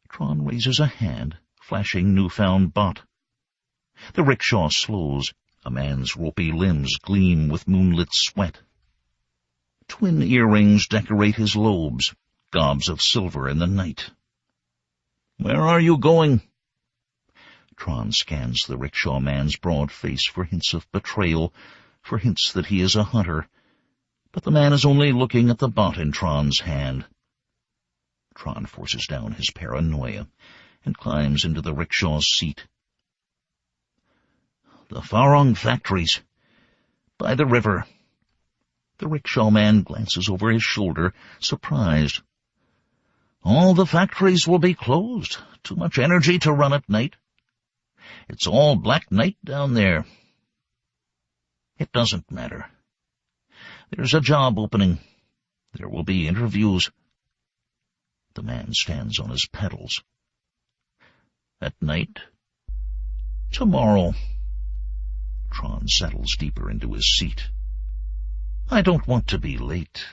Tron raises a hand, flashing newfound bot. The rickshaw slows. A man's ropey limbs gleam with moonlit sweat. Twin earrings decorate his lobes, gobs of silver in the night. Where are you going? Tron scans the rickshaw man's broad face for hints of betrayal, for hints that he is a hunter. But the man is only looking at the bot in Tron's hand. Tron forces down his paranoia and climbs into the rickshaw's seat. The Farong factories. By the river. The rickshaw man glances over his shoulder, surprised. All the factories will be closed. Too much energy to run at night. It's all black night down there. It doesn't matter. There's a job opening. There will be interviews. The man stands on his pedals. At night? Tomorrow. Tron settles deeper into his seat. I don't want to be late.